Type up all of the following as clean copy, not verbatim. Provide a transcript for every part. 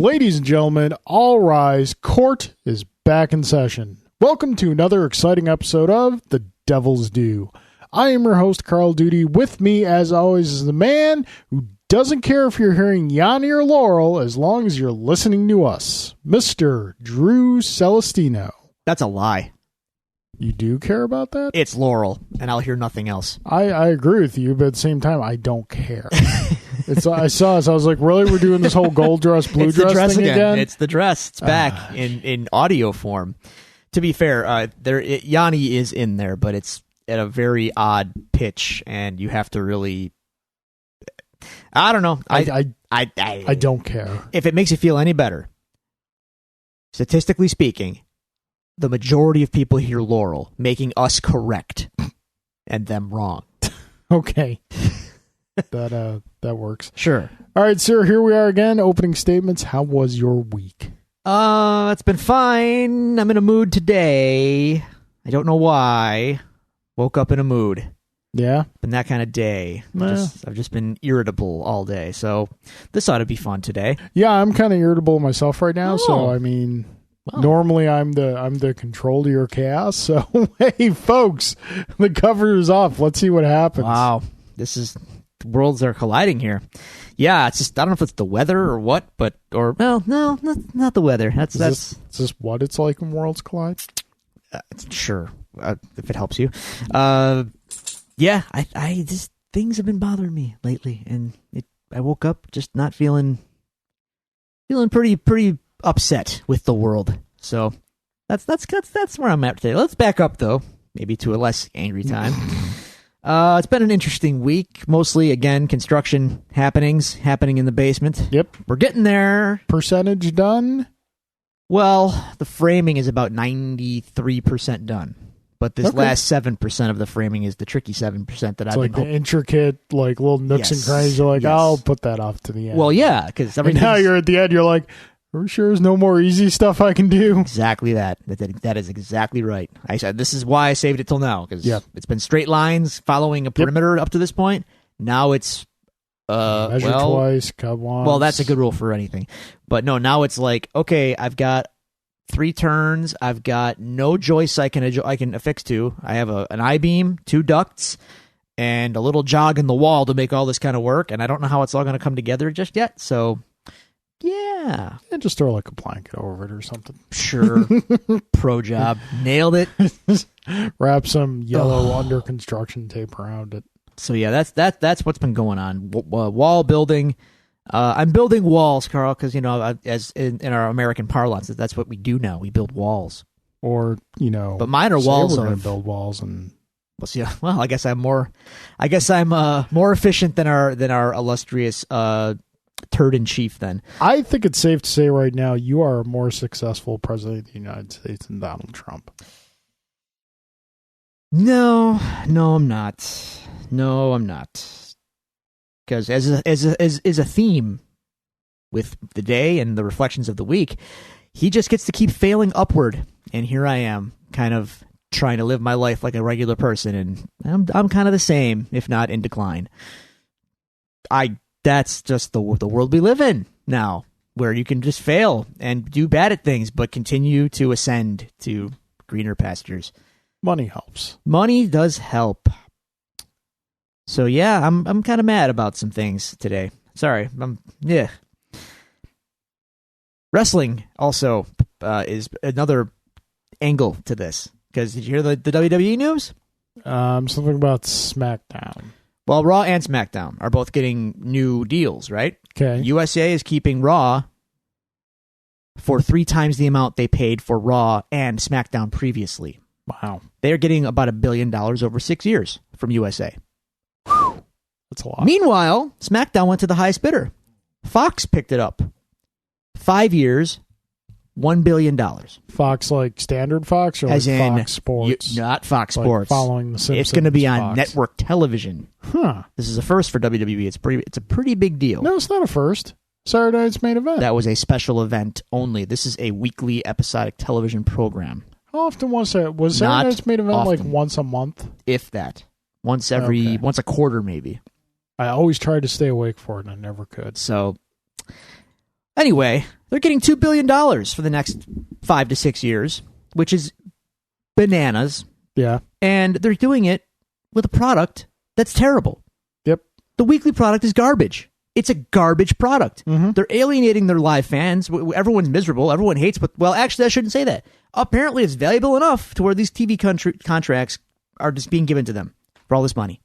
Ladies and gentlemen, all rise. Court is back in session. Welcome to another exciting episode of The Devil's Due. I am your host, Carl Duty. With me, as always, is the man who doesn't care if you're hearing Yanni or Laurel as long as you're listening to us, Mr. Drew Celestino. That's a lie. You do care about that? It's Laurel, and I'll hear nothing else. I agree with you, but at the same time, I don't care. I saw it, so I was like, really? We're doing this whole gold dress, blue dress thing again? It's the dress. It's back in audio form. To be fair, Yanni is in there, but it's at a very odd pitch, and you have to really... I don't know. I don't care. If it makes you feel any better, statistically speaking, the majority of people hear Laurel, making us correct and them wrong. Okay. That works. Sure. All right, sir, here we are again. Opening statements. How was your week? It's been fine. I'm in a mood today. I don't know why. Woke up in a mood. Yeah? Been that kind of day. I've just been irritable all day, so this ought to be fun today. Yeah, I'm kind of irritable myself right now, so I mean... Well. Normally, I'm the control to your chaos. So, hey, folks, the cover is off. Let's see what happens. Wow, the worlds are colliding here. Yeah, it's just I don't know if it's the weather or what, no, not the weather. That's is this what it's like when worlds collide? Sure, if it helps you. Yeah, I just things have been bothering me lately, and I woke up just not feeling pretty upset with the world. So that's where I'm at today. Let's back up though, maybe to a less angry time. It's been an interesting week. Mostly again, construction happenings happening in the basement. Yep. We're getting there. Percentage done? Well, the framing is about 93% done. But this last 7% of the framing is the tricky 7% that I've been the intricate, like little nooks and crannies. You're like, I'll put that off to the end. Well, yeah, because now you're at the end. You're like, are we sure there's no more easy stuff I can do? Exactly that. That is exactly right. I said this is why I saved it till now, because it's been straight lines following a perimeter up to this point. Now it's measure twice, cut once. Well, that's a good rule for anything. But no, now it's like, okay, I've got 3 turns. I've got no joists I can affix to. I have an I-beam, 2 ducts, and a little jog in the wall to make all this kind of work. And I don't know how it's all going to come together just yet. So, yeah. And just throw like a blanket over it or something. Sure. Pro job. Nailed it. Wrap some yellow under construction tape around it. So yeah, that's what's been going on. Wall building. I'm building walls, Carl, because as in our American parlance, that's what we do now. We build walls. Or but mine are walls. We're going to build walls and. Well, I guess I'm more efficient than our illustrious turd in chief. Then I think it's safe to say right now you are a more successful president of the United States than Donald Trump. No, I'm not. No, I'm not. Because as a theme with the day and the reflections of the week, he just gets to keep failing upward, and here I am, kind of trying to live my life like a regular person, and I'm kind of the same, if not in decline. That's just the world we live in now, where you can just fail and do bad at things, but continue to ascend to greener pastures. Money helps. Money does help. So yeah, I'm kind of mad about some things today. Sorry. Wrestling also is another angle to this. Because did you hear the WWE news? Something about SmackDown. Well, Raw and SmackDown are both getting new deals, right? Okay. USA is keeping Raw for 3 times the amount they paid for Raw and SmackDown previously. Wow. They're getting about $1 billion over 6 years from USA. That's a lot. Meanwhile, SmackDown went to the highest bidder. Fox picked it up. 5 years, $1 billion. Fox, like standard Fox, or as like in Fox Sports? Not Fox like Sports. Following the Simpsons. It's going to be on Fox. network television. Huh. This is a first for WWE. It's a pretty big deal. No, it's not a first. Saturday Night's Main Event. That was a special event only. This is a weekly episodic television program. How often was Saturday Night's Main Event? Often. Like once a month? If that. Once a quarter maybe. I always tried to stay awake for it and I never could. So Anyway, they're getting $2 billion for the next 5 to 6 years, which is bananas. Yeah. And they're doing it with a product that's terrible. Yep. The weekly product is garbage. It's a garbage product. Mm-hmm. They're alienating their live fans. Everyone's miserable. Everyone hates, but well, actually, I shouldn't say that. Apparently, it's valuable enough to where these TV contracts are just being given to them for all this money.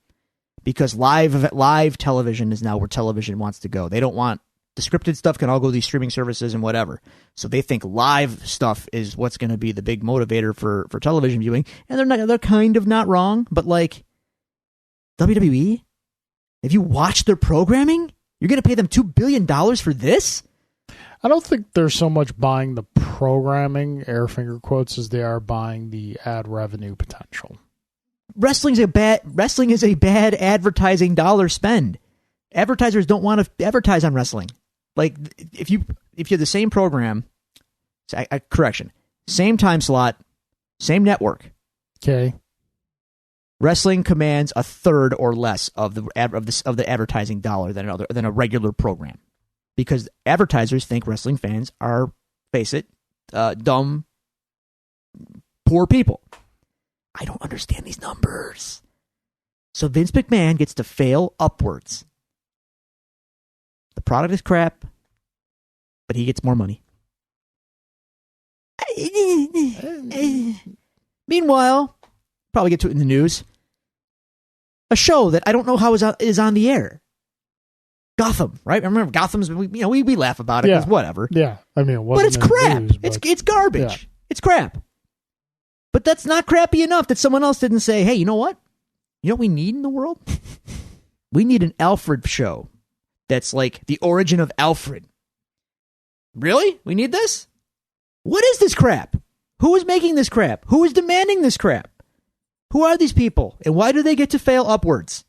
Because live television is now where television wants to go. They don't want the scripted stuff can all go to these streaming services and whatever. So they think live stuff is what's going to be the big motivator for television viewing. And they're kind of not wrong, but like WWE, if you watch their programming, you're going to pay them $2 billion for this? I don't think they're so much buying the programming, air finger quotes, as they are buying the ad revenue potential. Wrestling is a bad advertising dollar spend. Advertisers don't want to advertise on wrestling. Like if you have the same program, correction, same time slot, same network. Okay. Wrestling commands a third or less of the advertising dollar than a regular program, because advertisers think wrestling fans are, face it, dumb, poor people. I don't understand these numbers. So Vince McMahon gets to fail upwards. The product is crap, but he gets more money. Meanwhile, probably get to it in the news. A show that I don't know how is on the air. Gotham, right? I remember Gotham's. We laugh about it because whatever. Yeah, I mean, but it's crap. It's garbage. Yeah. It's crap. But that's not crappy enough that someone else didn't say, "Hey, you know what? You know what we need in the world? We need an Alfred show that's like the origin of Alfred." Really? We need this? What is this crap? Who is making this crap? Who is demanding this crap? Who are these people? And why do they get to fail upwards?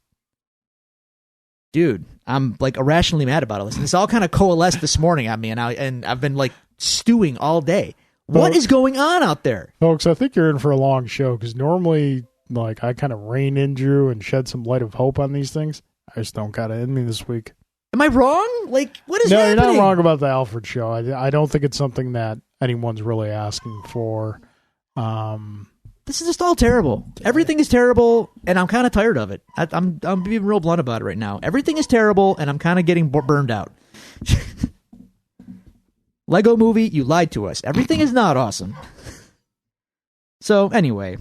Dude, I'm like irrationally mad about all this. And this all kind of coalesced this morning on me, and I've been like stewing all day. What is going on out there? Folks, I think you're in for a long show, because normally like I kind of rein in Drew and shed some light of hope on these things. I just don't got it in me this week. Am I wrong? Like, what is happening? No, you're not wrong about the Alfred show. I don't think it's something that anyone's really asking for. This is just all terrible. Everything is terrible, and I'm kind of tired of it. I'm being real blunt about it right now. Everything is terrible, and I'm kind of getting burned out. Lego Movie, you lied to us. Everything is not awesome. So anyway,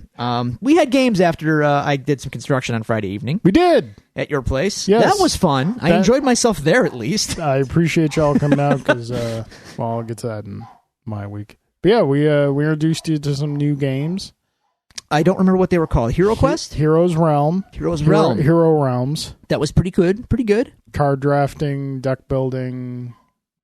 we had games after I did some construction on Friday evening. We did. At your place. Yes. That was fun. I enjoyed myself there, at least. I appreciate y'all coming out, because, I'll get to that in my week. But yeah, we introduced you to some new games. I don't remember what they were called. Hero Quest? Heroes Realm. Hero Realms. That was pretty good. Pretty good. Card drafting, deck building.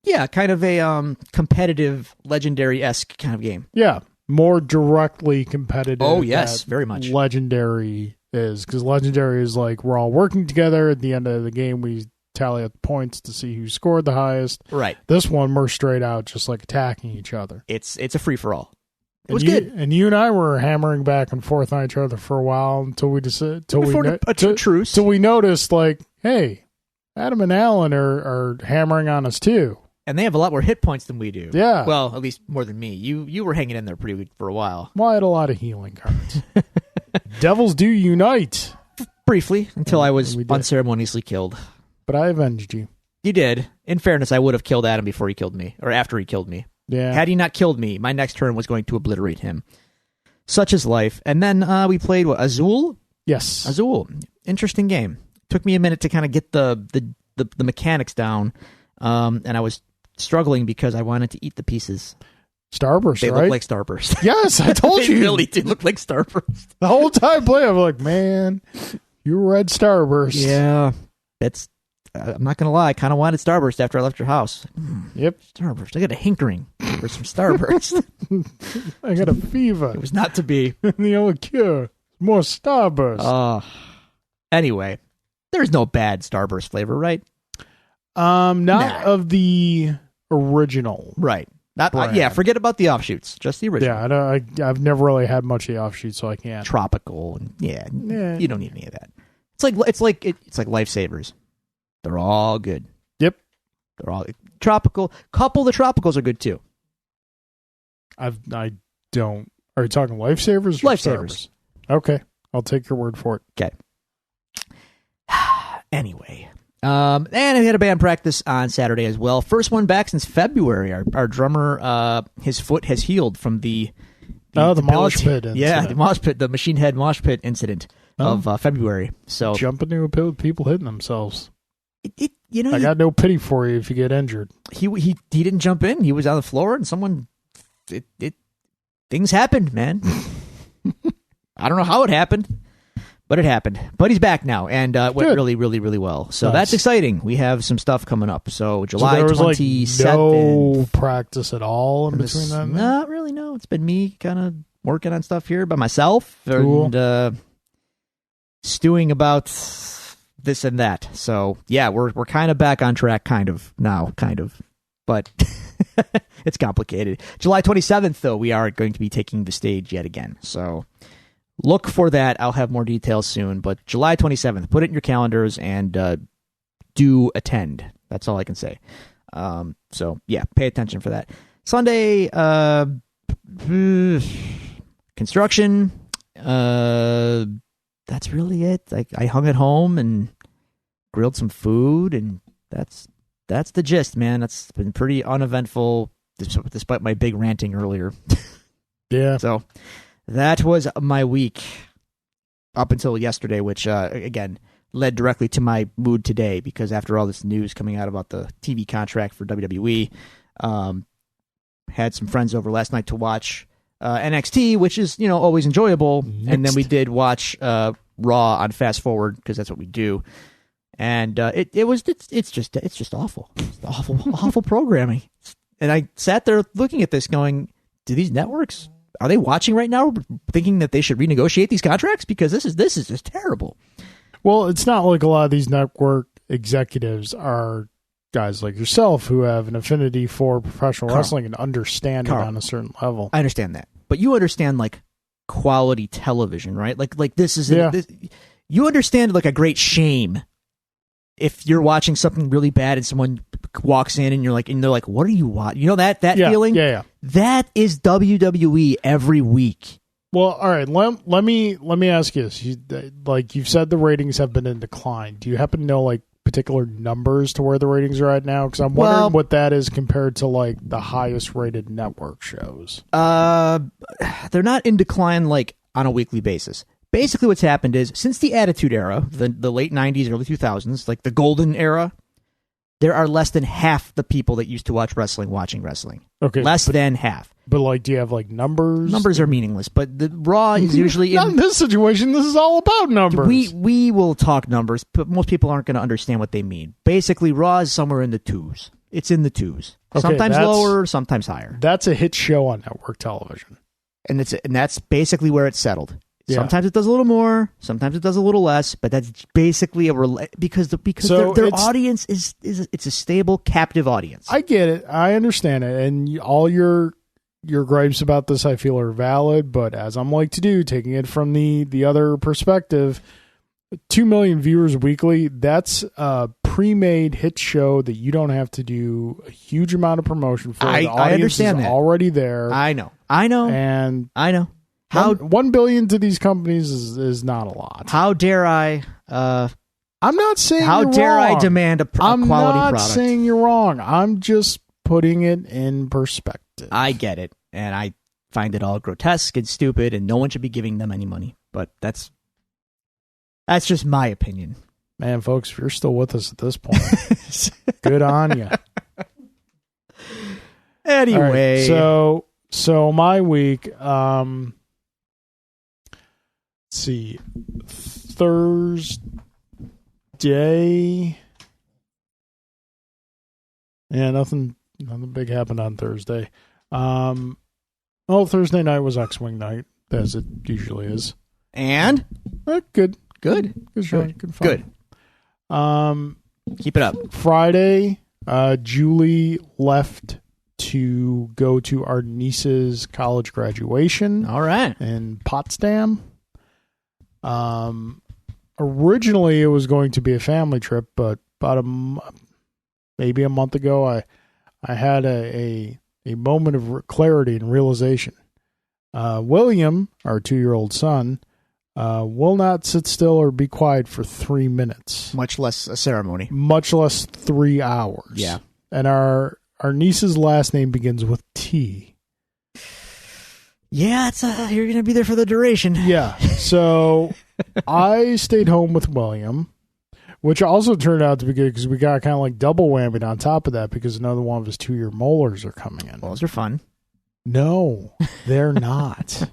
Yeah, kind of a competitive, Legendary-esque kind of game. Yeah, more directly competitive. Oh, yes, very much. Legendary is, because Legendary is like we're all working together. At the end of the game, we tally up the points to see who scored the highest. Right. This one, we're straight out just like attacking each other. It's a free-for-all. It was good. good. And you and I were hammering back and forth on each other for a while until we decided, till we noticed, like, hey, Adam and Alan are hammering on us too. And they have a lot more hit points than we do. Yeah. Well, at least more than me. You were hanging in there pretty good for a while. Well, I had a lot of healing cards. Devils do unite. Briefly, until I was unceremoniously killed. But I avenged you. You did. In fairness, I would have killed Adam before he killed me, or after he killed me. Yeah. Had he not killed me, my next turn was going to obliterate him. Such is life. And then we played Azul? Yes. Azul. Interesting game. Took me a minute to kind of get the mechanics down, and I was struggling because I wanted to eat the pieces. Starburst, they right? look like Starburst. Yes, I told they you. They really did look like Starburst. The whole time playing, I'm like, man, you read Starburst. Yeah. That's... I'm not going to lie. I kind of wanted Starburst after I left your house. Yep. Starburst. I got a hankering for some Starburst. I got a fever. It was not to be. The only cure. More Starburst. Anyway, there's no bad Starburst flavor, right? Not of the original. Right. Yeah, forget about the offshoots. Just the original. Yeah, I've never really had much of the offshoots, so I can't. Tropical. And you don't need any of that. It's like lifesavers. They're all good. Yep. They're all Couple of the tropicals are good too. I don't. Are you talking Lifesavers? Or Lifesavers. Starburst? Okay, I'll take your word for it. Okay. Anyway, and I had a band practice on Saturday as well. First one back since February. Our drummer, his foot has healed from the mosh pit incident. Yeah, the mosh pit, the Machine Head mosh pit incident of February. So jumping into people hitting themselves. I got no pity for you if you get injured. He didn't jump in. He was on the floor, and someone. Things happened, man. I don't know how it happened, but it happened. But he's back now, and it went really, really, really well. So that's exciting. We have some stuff coming up. So July 27th. No practice at all in between that? Not really, no. It's been me kind of working on stuff here by myself and stewing about this and that. So, yeah, we're kind of back on track, kind of, but it's complicated. July 27th, though, we are going to be taking the stage yet again. So look for that. I'll have more details soon. But July 27th, put it in your calendars and do attend. That's all I can say. So, yeah, pay attention for that. Sunday, construction. That's really it. I hung at home and grilled some food, and that's the gist, man. That's been pretty uneventful, despite my big ranting earlier. Yeah. So that was my week up until yesterday, which, again, led directly to my mood today, because after all this news coming out about the TV contract for WWE, had some friends over last night to watch NXT, which is, always enjoyable. And then we did watch Raw on Fast Forward, because that's what we do. And it's just awful. It's awful programming. And I sat there looking at this going, do these networks, are they watching right now thinking that they should renegotiate these contracts? Because this is just terrible. Well, it's not like a lot of these network executives are guys like yourself who have an affinity for professional wrestling and understand it on a certain level. I understand that. But you understand, like, quality television, right? Like this is you understand, like, a great shame if you're watching something really bad and someone walks in and they're like, what are you watching? You know that feeling? Yeah. That is WWE every week. Well, all right. Let me ask you this. You've said the ratings have been in decline. Do you happen to know, like, particular numbers to where the ratings are at now? Because I'm wondering what that is compared to, like, the highest rated network shows. They're not in decline, like, on a weekly basis. Basically, what's happened is, since the Attitude Era, the late 90s, early 2000s, like the golden era, there are less than half the people that used to watch wrestling watching wrestling. Okay. Less than half. But, like, do you have, like, numbers? Numbers are meaningless, but the Raw is usually Not in this situation. This is all about numbers. We will talk numbers, but most people aren't going to understand what they mean. Basically, Raw is somewhere in the twos. It's in the twos. Okay, sometimes lower, sometimes higher. That's a hit show on network television. And that's basically where it's settled. Yeah. Sometimes it does a little more, sometimes it does a little less, but that's basically because their audience is it's a stable, captive audience. I get it. I understand it. And all your gripes about this, I feel, are valid, but as I'm like to do, taking it from the other perspective, 2 million viewers weekly, that's a pre-made hit show that you don't have to do a huge amount of promotion for. The audience I understand is that. already there. I know. And I know. $1 billion to these companies is not a lot. How dare I? I'm not saying how you're dare wrong. I demand a quality product? I'm not saying you're wrong. I'm just putting it in perspective. I get it, and I find it all grotesque and stupid, and no one should be giving them any money. But that's just my opinion. Man, folks, if you're still with us at this point, good on you. Anyway, right, so my week. Let's see, Thursday. Yeah, nothing big happened on Thursday. Thursday night was X-Wing night, as it usually is. And good show, good fun. Good. Keep it up. Friday, Julie left to go to our niece's college graduation. All right. In Potsdam. Originally it was going to be a family trip, but about maybe a month ago, I had a moment of clarity and realization. William, our 2-year-old son, will not sit still or be quiet for 3 minutes, Much less a ceremony. much less 3 hours. Yeah. And our niece's last name begins with T. Yeah, you're going to be there for the duration. Yeah. So I stayed home with William, which also turned out to be good because we got kind of like double whammy on top of that because another one of his 2-year molars are coming in. Well, those are fun. No, they're not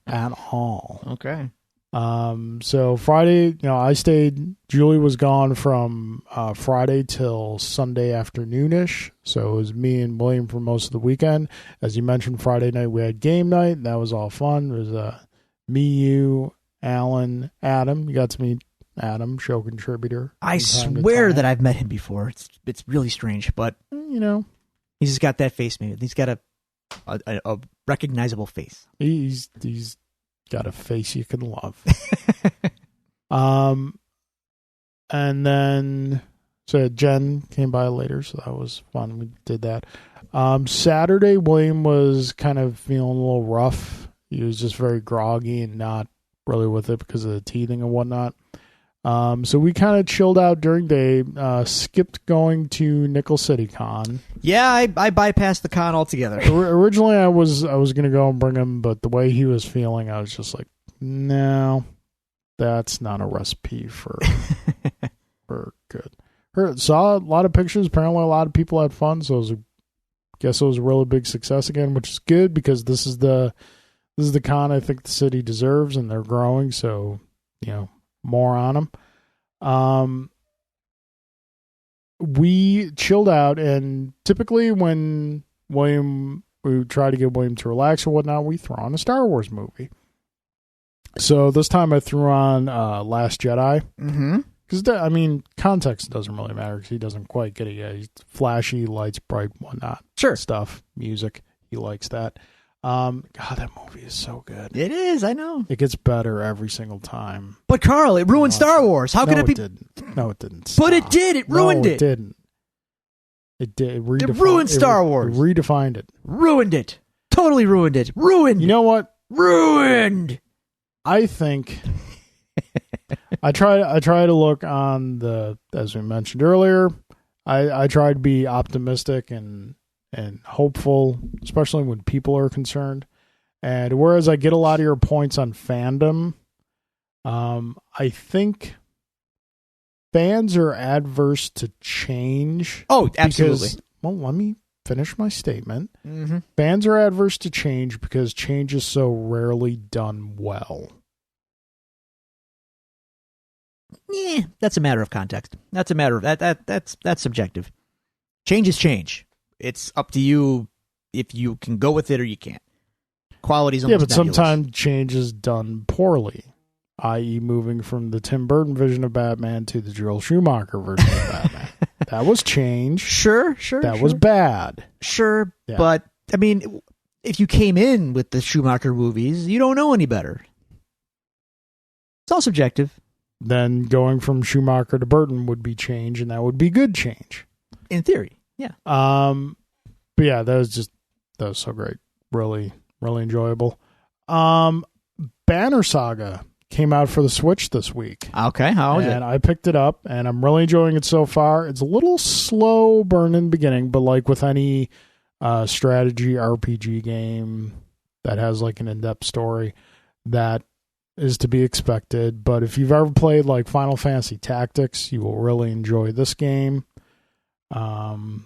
at all. Okay. So Friday, I stayed. Julie was gone from Friday till Sunday afternoonish. So it was me and William for most of the weekend. As you mentioned, Friday night we had game night. That was all fun. It was me, you, Alan, Adam. You got to meet Adam, show contributor. I swear that I've met him before. It's really strange, but he's just got that face. Maybe he's got a recognizable face. He's got a face you can love. And then so Jen came by later, so that was fun. We did that. Saturday, William was kind of feeling a little rough. He was just very groggy and not really with it because of the teething and whatnot. So we kind of chilled out during the day, skipped going to Nickel City Con. Yeah, I bypassed the con altogether. Originally, I was going to go and bring him, but the way he was feeling, I was just like, no, that's not a recipe for good. Saw a lot of pictures. Apparently, a lot of people had fun, so guess it was a really big success again, which is good because this is the con I think the city deserves, and they're growing. So more on them. We chilled out, and typically when we try to get William to relax or whatnot, we throw on a Star Wars movie. So this time I threw on Last Jedi. Mm-hmm. Because, context doesn't really matter because he doesn't quite get it yet. He's flashy, lights bright, whatnot. Sure. Stuff, music. He likes that. God, that movie is so good. It is, I know. It gets better every single time. But Carl, it ruined Star Wars. How could it be? No, it didn't. But it did. It ruined it. It didn't. It did. It ruined Star Wars. It redefined it. Ruined it. Totally ruined it. Ruined. You know what? Ruined. I think I try to look on as we mentioned earlier, I try to be optimistic and hopeful, especially when people are concerned. And whereas I get a lot of your points on fandom, I think fans are adverse to change. Oh, absolutely. Let me finish my statement. Mm-hmm. Fans are adverse to change because change is so rarely done well. Yeah, that's a matter of context. That's a matter of that's subjective. Change is change. It's up to you if you can go with it or you can't. Quality's almost but nebulous. sometimes change is done poorly, i.e. moving from the Tim Burton version of Batman to the Joel Schumacher version of Batman. That was change. Sure. That was bad. Sure, Yeah. but, if you came in with the Schumacher movies, you don't know any better. It's all subjective. Then going from Schumacher to Burton would be change, and that would be good change. In theory, yeah. But yeah, that was so great. Really, really enjoyable. Banner Saga came out for the Switch this week. Okay, how was it? And I picked it up, and I'm really enjoying it so far. It's a little slow burn in the beginning, but like with any strategy RPG game that has like an in-depth story, that is to be expected. But if you've ever played like Final Fantasy Tactics, you will really enjoy this game. So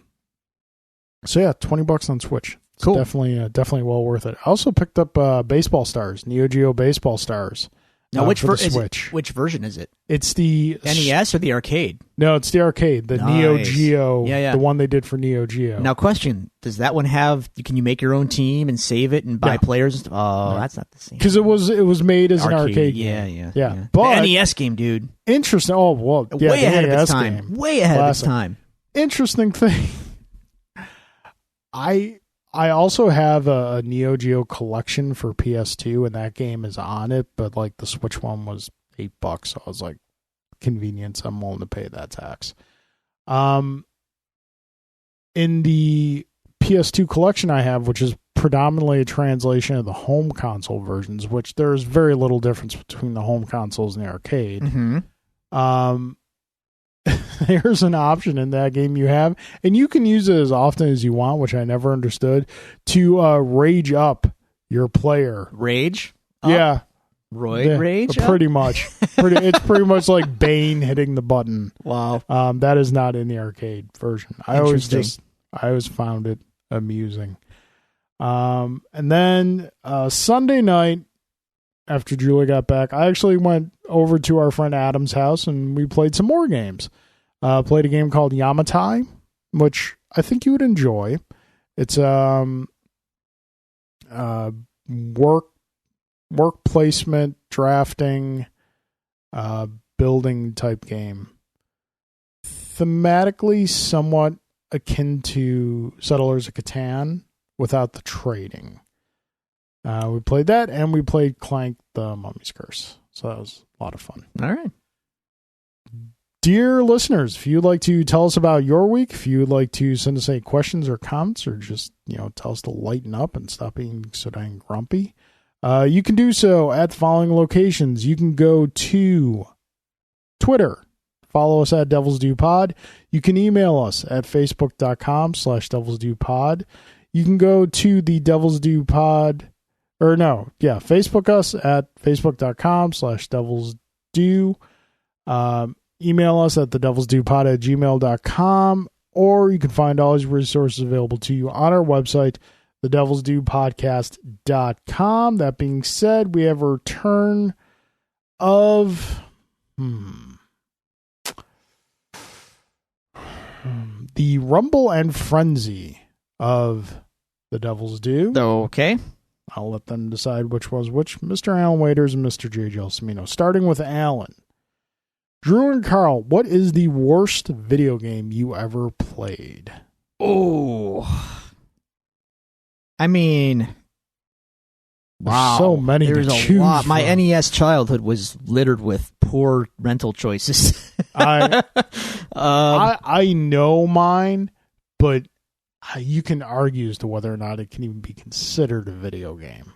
yeah, $20 on Switch. It's cool. Definitely well worth it. I also picked up Baseball Stars, Neo Geo Baseball Stars. Now, which Switch? Which version is it? It's the NES or the arcade? No, it's the arcade, the Nice. Neo Geo, Yeah. the one they did for Neo Geo. Now, question: does that one have? Can you make your own team and save it and buy Yeah. players? And stuff? Oh, No. that's not the same. Because it was made as an arcade Yeah, game. yeah. Yeah. But the NES game, dude. interesting. Oh well, yeah, way the ahead of NES its time. game. Way ahead of its Classic. time. Interesting thing. I also have a Neo Geo collection for PS2, and that game is on it. But like the Switch one was $8, so I was like, convenience. I'm willing to pay that tax. In the PS2 collection I have, which is predominantly a translation of the home console versions, which there's very little difference between the home consoles and the arcade. There's an option in that game you have, and you can use it as often as you want, which I never understood, to rage up your player. Rage? Yeah. Rage? Pretty much. It's pretty much like Bane hitting the button. Wow. That is not in the arcade version. I always found it amusing. And then Sunday night, after Julie got back, I actually went over to our friend Adam's house and we played some more games. Played a game called Yamatai, which I think you would enjoy. It's work placement, drafting, building type game. Thematically somewhat akin to Settlers of Catan without the trading. We played that, and we played Clank the Mummy's Curse. So that was a lot of fun. All right. Dear listeners, if you'd like to tell us about your week, if you'd like to send us any questions or comments, or just tell us to lighten up and stop being so dang grumpy, you can do so at the following locations. You can go to Twitter. Follow us at Devils Do Pod. You can email us at facebook.com/Devils Do Pod. You can go to the Devils Do Pod. Facebook us at facebook.com/Devils Do. Email us at thedevilsdopod@gmail.com, or you can find all these resources available to you on our website, thedevilsdopodcast.com. That being said, we have a return of the Rumble and Frenzy of the Devils Do. Okay. I'll let them decide which was which. Mr. Alan Waiters and Mr. J. Gelsomino. Starting with Alan. Drew and Carl, what is the worst video game you ever played? Oh. I mean, wow. There's so many There's to a choose lot. My from. NES childhood was littered with poor rental choices. I know mine, but you can argue as to whether or not it can even be considered a video game.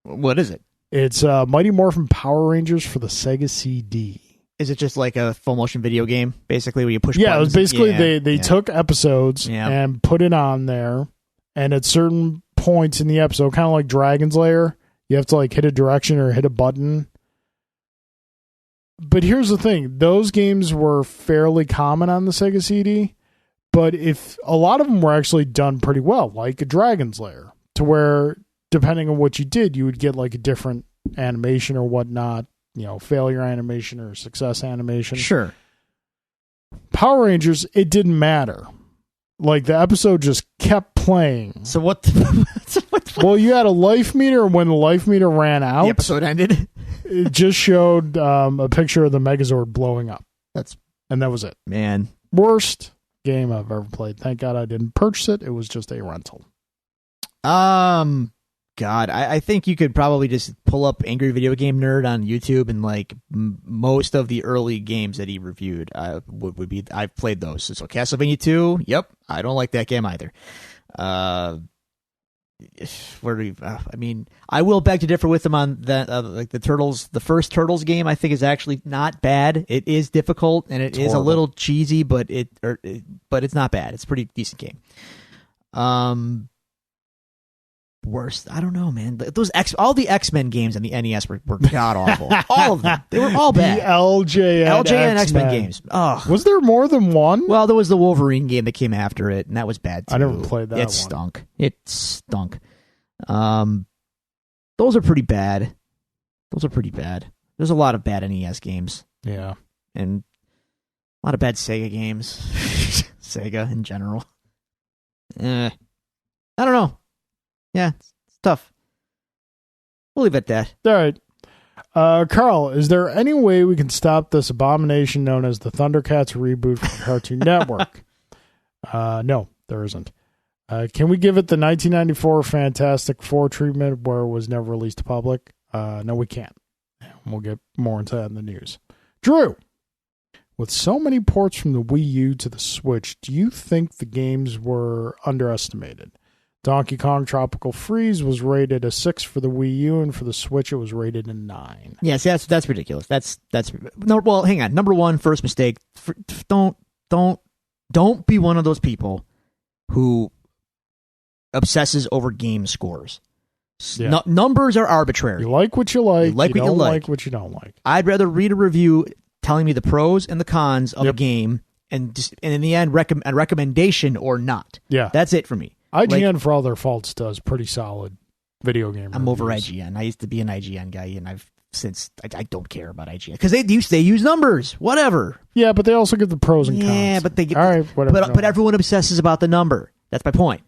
What is it? It's Mighty Morphin Power Rangers for the Sega CD. Is it just like a full motion video game, basically, where you push Yeah, buttons? it was basically they took episodes Yeah. and put it on there, and at certain points in the episode, kind of like Dragon's Lair, you have to like hit a direction or hit a button. But here's the thing. Those games were fairly common on the Sega CD, but if a lot of them were actually done pretty well, like a Dragon's Lair, to where depending on what you did, you would get like a different animation or whatnot, failure animation or success animation. Sure. Power Rangers, it didn't matter. Like the episode just kept playing. So what? Well, you had a life meter, and when the life meter ran out, The episode ended. it just showed a picture of the Megazord blowing up. And that was it. Man. Worst game I've ever played. Thank God I didn't purchase it. It was just a rental. God, I think you could probably just pull up Angry Video Game Nerd on YouTube, and like most of the early games that he reviewed would be. I've played those. So Castlevania 2, yep, I don't like that game either. Where do we, I mean, I will beg to differ with him on that. Like the Turtles, the first Turtles game, I think is actually not bad. It is difficult and it's a little cheesy, but it's not bad. It's a pretty decent game. Worst, I don't know, man. All the X-Men games on the NES were god awful. All of them, they were all bad. The LJ and X-Men games. Oh, was there more than one? Well, there was the Wolverine game that came after it, and that was bad too. I never played that. It stunk. It stunk. Those are pretty bad. There's a lot of bad NES games. Yeah, and a lot of bad Sega games. Sega in general. I don't know. Yeah, it's tough. We'll leave it at that. All right. Carl, is there any way we can stop this abomination known as the Thundercats reboot from Cartoon Network? No, there isn't. Can we give it the 1994 Fantastic Four treatment where it was never released to public? No, we can't. We'll get more into that in the news. Drew, with so many ports from the Wii U to the Switch, do you think the games were underestimated? Donkey Kong Tropical Freeze was rated a 6 for the Wii U, and for the Switch it was rated a 9. Yeah, see, that's ridiculous. That's no. Well, hang on. Number one, first mistake. Don't be one of those people who obsesses over game scores. Yeah. Numbers are arbitrary. You like what you like. You like what you don't like. what you don't like. I'd rather read a review telling me the pros and the cons of a game, and in the end, a recommendation or not. Yeah, that's it for me. IGN, for all their faults, does pretty solid video game I'm reviews. over IGN. I used to be an IGN guy, and I don't care about IGN because they use numbers, whatever. Yeah, but they also get the pros and cons. Yeah, but they get all right, whatever. But everyone obsesses about the number. That's my point.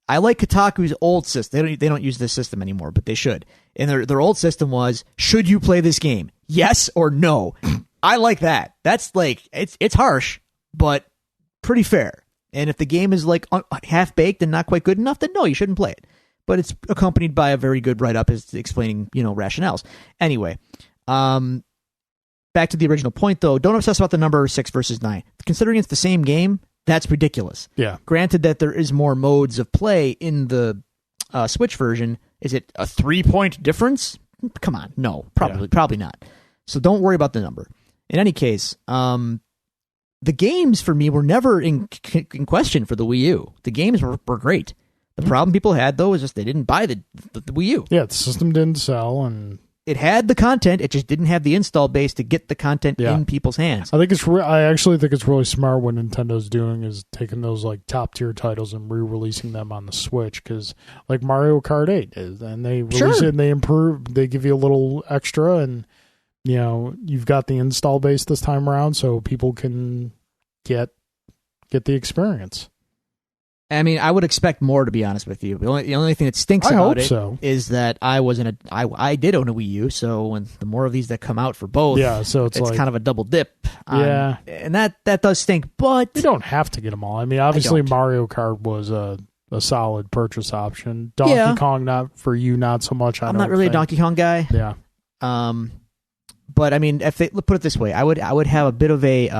I like Kotaku's old system. They don't use this system anymore, but they should. And their old system was: should you play this game? Yes or no. I like that. That's like it's harsh, but pretty fair. And if the game is like half baked and not quite good enough, then no, you shouldn't play it. But it's accompanied by a very good write up as explaining, rationales. Anyway, back to the original point though. Don't obsess about the number 6 versus 9. Considering it's the same game, that's ridiculous. Yeah. Granted that there is more modes of play in the Switch version. Is it a 3-point difference? Come on, no, probably not. So don't worry about the number. In any case, the games for me were never in question for the Wii U. The games were great. The problem people had though is just they didn't buy the Wii U. Yeah, the system didn't sell, and it had the content. It just didn't have the install base to get the content in people's hands. I actually think it's really smart what Nintendo's doing is taking those like top tier titles and re-releasing them on the Switch, because like Mario Kart 8 is, and they release it and they improve. They give you a little extra, and you've got the install base this time around, so people can get the experience. I mean, I would expect more, to be honest with you. The only thing that stinks about it is that I did own a Wii U, so when the more of these that come out for both, so it's like, kind of a double dip. Yeah, and that does stink. But you don't have to get them all. I mean, obviously Mario Kart was a solid purchase option. Donkey Kong, not for you, not so much. I'm not really a Donkey Kong guy. Yeah. But I mean, if they put it this way, I would have a bit of a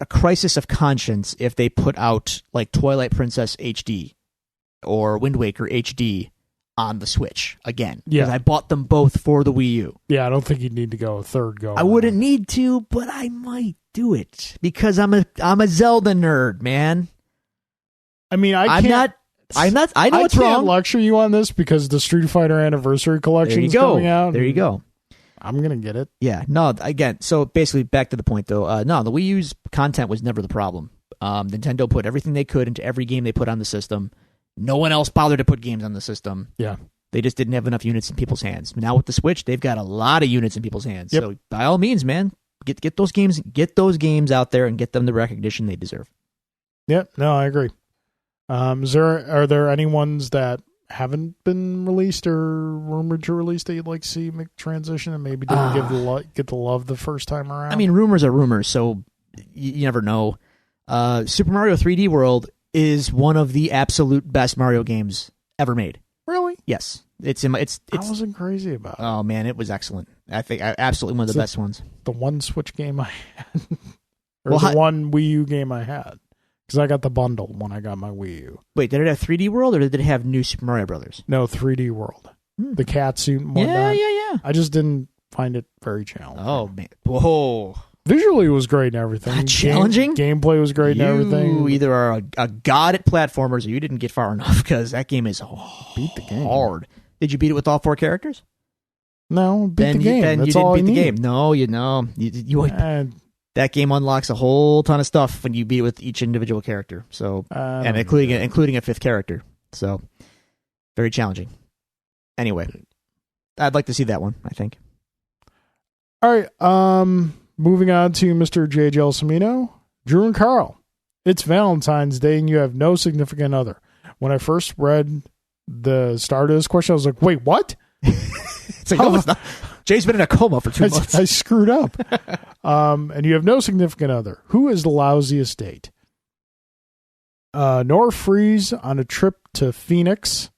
crisis of conscience if they put out like Twilight Princess HD or Wind Waker HD on the Switch again. Because I bought them both for the Wii U. Yeah, I don't think you'd need to go a third go. I wouldn't need to, but I might do it because I'm a Zelda nerd, man. I mean, I know what's wrong. I can't lecture you on this because the Street Fighter Anniversary Collection is coming out. There you go. I'm going to get it. Yeah. No, again, so basically back to the point, though. No, the Wii U's content was never the problem. Nintendo put everything they could into every game they put on the system. No one else bothered to put games on the system. Yeah. They just didn't have enough units in people's hands. Now with the Switch, they've got a lot of units in people's hands. Yep. So by all means, man, get those games out there and get them the recognition they deserve. Yep. No, I agree. Are there any ones that haven't been released or rumored to release that you'd like to see make transition and maybe didn't get the love the first time around? I mean, rumors are rumors, so you never know. Super Mario 3D World is one of the absolute best Mario games ever made. Really? Yes. I wasn't crazy about it. Oh man, it was excellent. I think absolutely one of the best ones. The one Switch game I had, or the one Wii U game I had. Because I got the bundle when I got my Wii U. Wait, did it have 3D World or did it have New Super Mario Brothers? No, 3D World. The cat suit and whatnot. Yeah. I just didn't find it very challenging. Oh, man. Whoa. Visually, it was great and everything. Not challenging? Gameplay was great and everything. You either are a god at platformers or you didn't get far enough because that game is beat the game. Hard. Did you beat it with all 4 characters? No, beat the game. Then That's you didn't all beat I the need. game. No, that game unlocks a whole ton of stuff when you beat it with each individual character. So, and including a 5th character. So, very challenging. Anyway, I'd like to see that one, I think. All right. Moving on to Mr. J. Gelsomino. Drew and Carl. It's Valentine's Day and you have no significant other. When I first read the start of this question, I was like, wait, what? It's like, no, it's not. Jay's been in a coma for 2 months. I screwed up. And you have no significant other. Who is the lousiest date? Nora Freeze on a trip to Phoenix,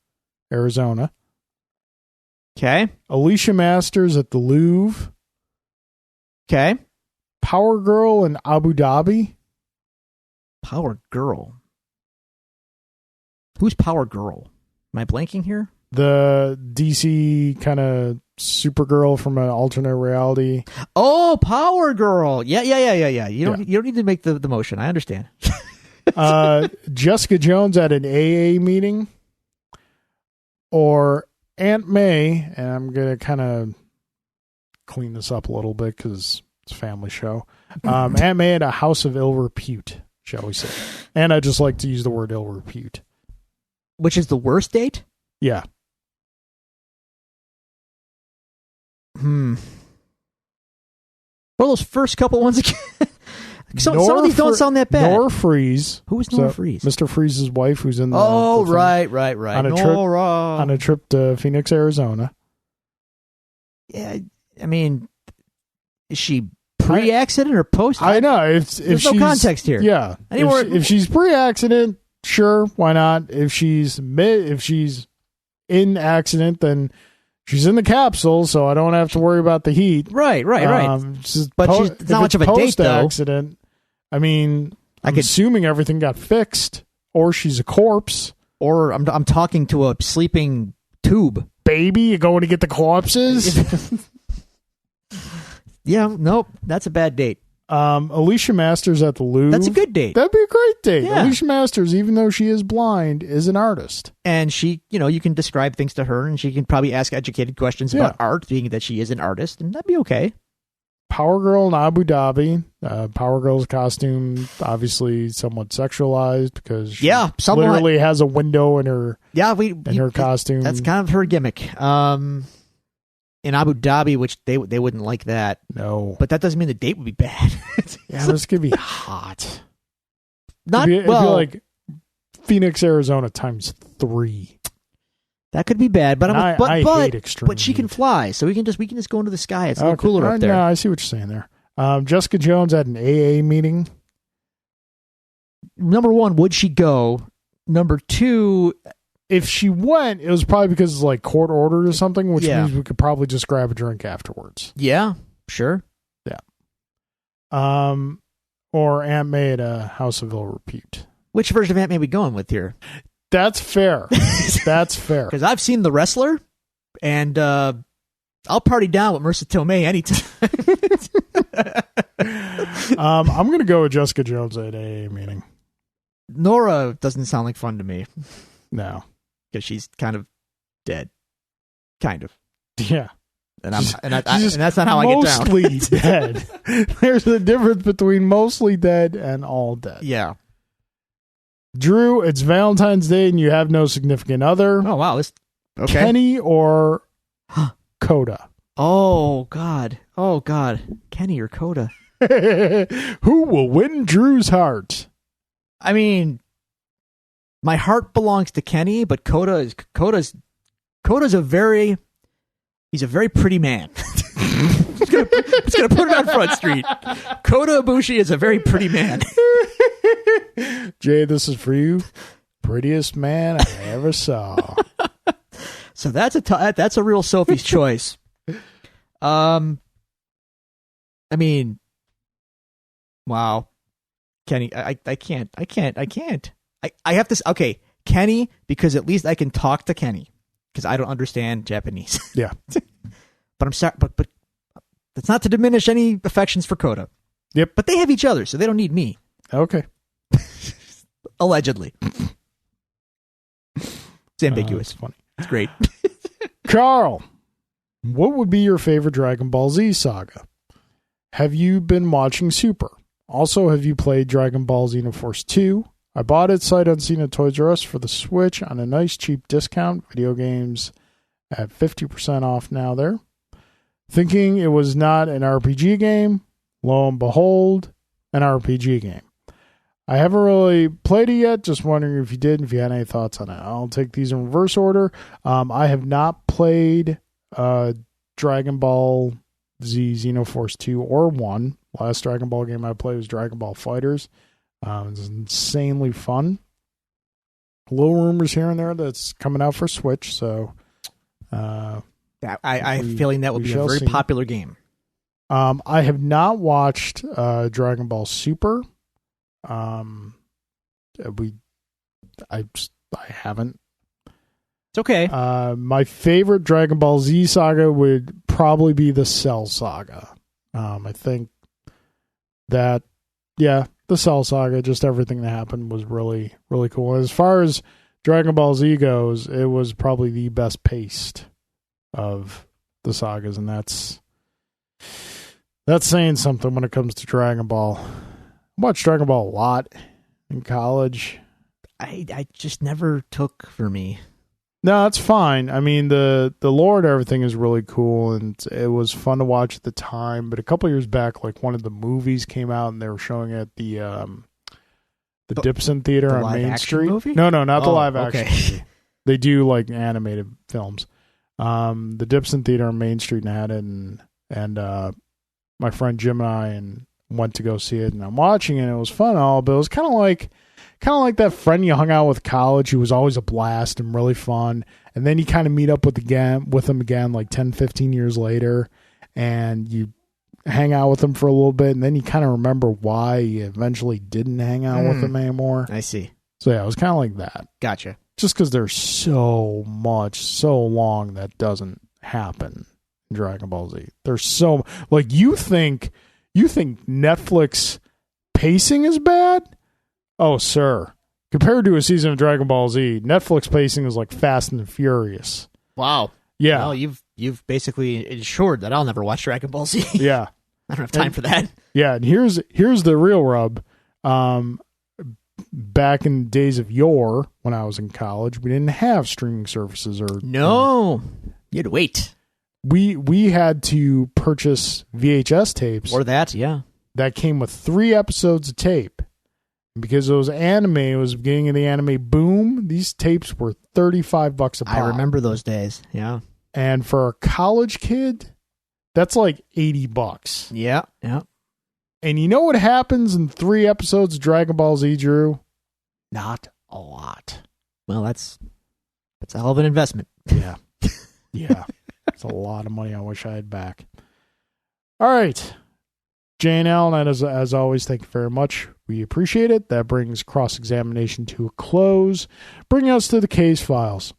Arizona. Okay. Alicia Masters at the Louvre. Okay. Power Girl in Abu Dhabi. Power Girl. Who's Power Girl? Am I blanking here? The DC kind of Supergirl from an alternate reality. Oh, Power Girl. Yeah. You don't need to make the motion. I understand. Jessica Jones at an AA meeting, or Aunt May, and I'm going to kind of clean this up a little bit because it's a family show. Aunt May at a house of ill repute, shall we say. And I just like to use the word ill repute. Which is the worst date? Yeah. Well, those first couple ones again. Some of these don't sound that bad. Nora Freeze. Who was Nora Freeze? Mr. Freeze's wife, who's in the... Oh, the right. Nora. On a trip to Phoenix, Arizona. Yeah, I mean, is she pre-accident or post? I know. There's no context here. Yeah. If she's pre-accident, sure, why not? If she's in accident, then she's in the capsule, so I don't have to worry about the heat. Right. But she's not much of a date, though. Post-accident, I mean, I'm assuming everything got fixed, or she's a corpse. Or I'm talking to a sleeping tube. Baby, you going to get the corpses? Yeah, nope, that's a bad date. Alicia Masters at the Louvre. That's a good date. That'd be a great date. Yeah. Alicia Masters, even though she is blind, is an artist. And she, you can describe things to her, and she can probably ask educated questions about art, being that she is an artist, and that'd be okay. Power Girl in Abu Dhabi. Power Girl's costume, obviously somewhat sexualized because she literally has a window in her her costume. That's kind of her gimmick. In Abu Dhabi, which they wouldn't like that. No. But that doesn't mean the date would be bad. Yeah, this could be hot. It'd be like Phoenix, Arizona times 3. That could be bad, but I hate extreme but she can fly, so we can just go into the sky. It's a little cooler up there. No, I see what you're saying there. Jessica Jones at an AA meeting. Number 1, would she go? Number 2, if she went, it was probably because it's like court ordered or something, which means we could probably just grab a drink afterwards. Yeah, sure. Yeah. Or Aunt May at a house of ill repute. Which version of Aunt May are we going with here? That's fair. That's fair. Because I've seen The Wrestler, and I'll party down with Marissa Tomei anytime. I'm going to go with Jessica Jones at AA meeting. Nora doesn't sound like fun to me. No. Because she's kind of dead. Kind of. Yeah. And that's not how I get down. Mostly dead. There's a difference between mostly dead and all dead. Yeah. Drew, it's Valentine's Day and you have no significant other. Oh, wow. Okay. Kenny or Coda? Oh, God. Kenny or Coda? Who will win Drew's heart? I mean, my heart belongs to Kenny, but Coda's a very pretty man. Just gonna put it on Front Street. Kota Ibushi is a very pretty man. Jay, this is for you. Prettiest man I ever saw. So that's a real Sophie's choice. I mean, wow. Kenny, I can't. I have to. Okay, Kenny, because at least I can talk to Kenny, because I don't understand Japanese. Yeah, but I'm sorry, but that's not to diminish any affections for Kota. Yep, but they have each other, so they don't need me. Okay, allegedly. It's ambiguous. It's funny. It's great. Carl, what would be your favorite Dragon Ball Z saga? Have you been watching Super? Also, have you played Dragon Ball Xenoforce 2? I bought it sight unseen at Toys R Us for the Switch on a nice cheap discount. Video games at 50% off now there. Thinking it was not an RPG game. Lo and behold, an RPG game. I haven't really played it yet. Just wondering if you did, and if you had any thoughts on it. I'll take these in reverse order. I have not played Dragon Ball Z Xenoforce 2 or 1. Last Dragon Ball game I played was Dragon Ball FighterZ. It's insanely fun. Little rumors here and there that's coming out for Switch, so I have a feeling that will be a very popular game. I have not watched Dragon Ball Super. I I haven't. It's okay. My favorite Dragon Ball Z saga would probably be the Cell Saga. I think that, the Cell Saga, just everything that happened was really, really cool. As far as Dragon Ball Z goes, it was probably the best paced of the sagas, and that's saying something when it comes to Dragon Ball. I watched Dragon Ball a lot in college. I just never took for me. No, it's fine. I mean, the lore and everything is really cool, and it was fun to watch at the time. But a couple years back, like one of the movies came out, and they were showing it at the Dipson Theater on Main Street. Movie? No, not the live action okay. movie. They do like animated films. The Dipson Theater on Main Street and had it, and my friend Jim and I went to go see it, and I'm watching it. And it was fun, and all, but it was kind of like that friend you hung out with college who was always a blast and really fun, and then you kind of meet up with him again like 10, 15 years later, and you hang out with him for a little bit, and then you kind of remember why you eventually didn't hang out with him anymore. I see. So yeah, it was kind of like that. Gotcha. Just because there's so long that doesn't happen in Dragon Ball Z. There's so, like, you think Netflix pacing is bad? Oh, sir. Compared to a season of Dragon Ball Z, Netflix pacing is like Fast and Furious. Wow. Yeah. Well, you've basically ensured that I'll never watch Dragon Ball Z. Yeah. I don't have time for that. Yeah, and here's the real rub. Back in days of yore, when I was in college, we didn't have streaming services or no. You had to wait. We had to purchase VHS tapes. Or that, yeah. That came with 3 episodes of tape. And because it was anime, it was the beginning of the anime boom, these tapes were $35 a pop. I remember those days, yeah. And for a college kid, that's like $80. Yeah. And you know what happens in 3 episodes of Dragon Ball Z, Drew? Not a lot. Well, that's a hell of an investment. Yeah. Yeah. It's a lot of money I wish I had back. All right. Jane Allen, as always, thank you very much. We appreciate it. That brings cross-examination to a close, bringing us to the case files.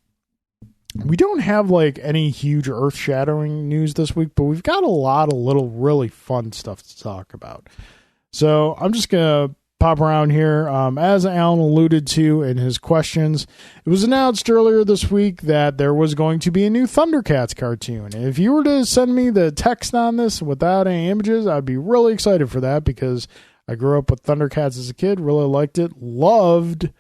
We don't have like any huge earth-shattering news this week, but we've got a lot of little really fun stuff to talk about. So I'm just going to pop around here. As Alan alluded to in his questions, it was announced earlier this week that there was going to be a new Thundercats cartoon. And if you were to send me the text on this without any images, I'd be really excited for that because I grew up with Thundercats as a kid, really liked it, loved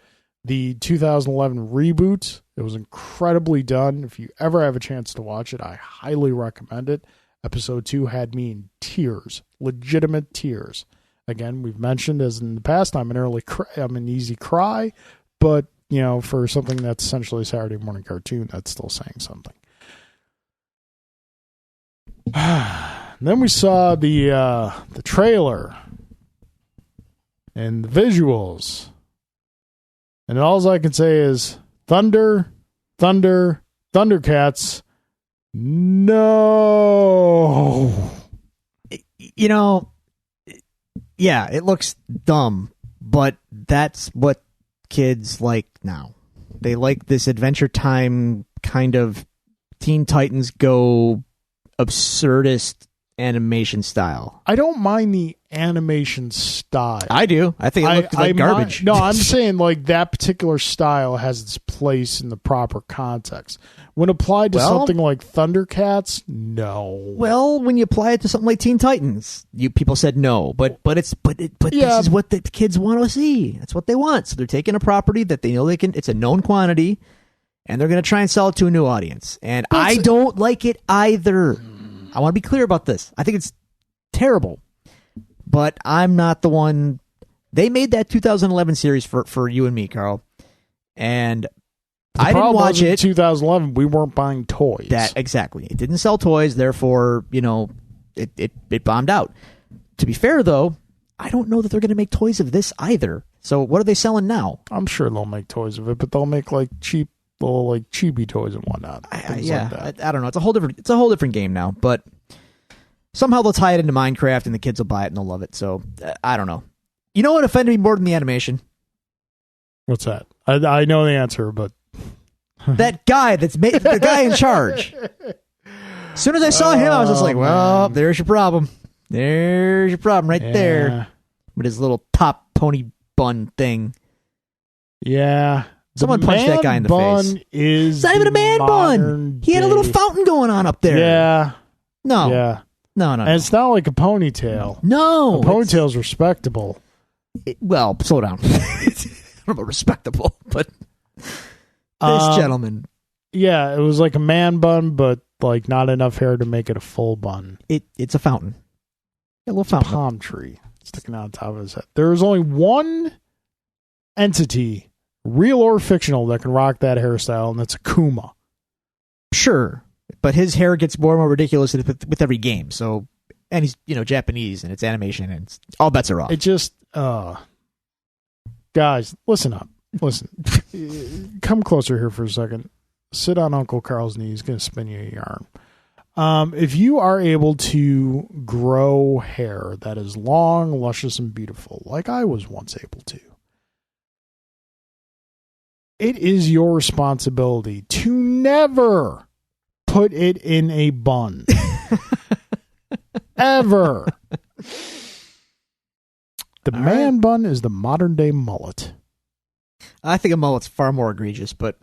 the 2011 reboot. It was incredibly done. If you ever have a chance to watch it, I highly recommend it. Episode 2 had me in tears, legitimate tears. Again, we've mentioned as in the past, I'm an easy cry, but you know, for something that's essentially a Saturday morning cartoon, that's still saying something. Then we saw the trailer and the visuals. And all I can say is Thundercats. No. You know, yeah, it looks dumb, but that's what kids like now. They like this Adventure Time kind of Teen Titans Go absurdist animation style. I don't mind the animation style. I do. I think it looks like garbage. No, I'm saying like that particular style has its place in the proper context. When applied to something like Thundercats, no. Well, when you apply it to something like Teen Titans, people said no. But this is what the kids want to see. That's what they want. So they're taking a property that they know they can. It's a known quantity, and they're going to try and sell it to a new audience. And I don't like it either. I want to be clear about this. I think it's terrible, but I'm not the one. They made that 2011 series for you and me, Carl, and I didn't watch it. In 2011, we weren't buying toys. That exactly. It didn't sell toys, therefore, you know, it bombed out. To be fair, though, I don't know that they're going to make toys of this either. So what are they selling now? I'm sure they'll make toys of it, but they'll make like cheap little like chibi toys and whatnot. I don't know. It's a whole different game now, but somehow they'll tie it into Minecraft and the kids will buy it and they'll love it. So I don't know. You know what offended me more than the animation? What's that? I know the answer, but That guy the guy in charge. As soon as I saw him, I was just like, well, there's your problem. There's your problem right there. With his little top pony bun thing. Yeah. Someone punched that guy in the face. It's not even a man bun. He had a little fountain going on up there. Yeah. No. Yeah. No. And it's not like a ponytail. No. A ponytail's respectable. Well, slow down. I don't know about respectable, but this gentleman. Yeah, it was like a man bun, but like not enough hair to make it a full bun. It's a fountain. A little fountain. Palm tree sticking out on top of his head. There is only one entity, real or fictional, that can rock that hairstyle, and that's Akuma. Sure, but his hair gets more and more ridiculous with every game. So, and he's Japanese, and it's animation, and all bets are off. It just, guys, listen up. Listen, come closer here for a second. Sit on Uncle Carl's knee. He's going to spin you a yarn. If you are able to grow hair that is long, luscious, and beautiful, like I was once able to, it is your responsibility to never put it in a bun. Ever. The man bun is the modern day mullet. I think a mullet's far more egregious, but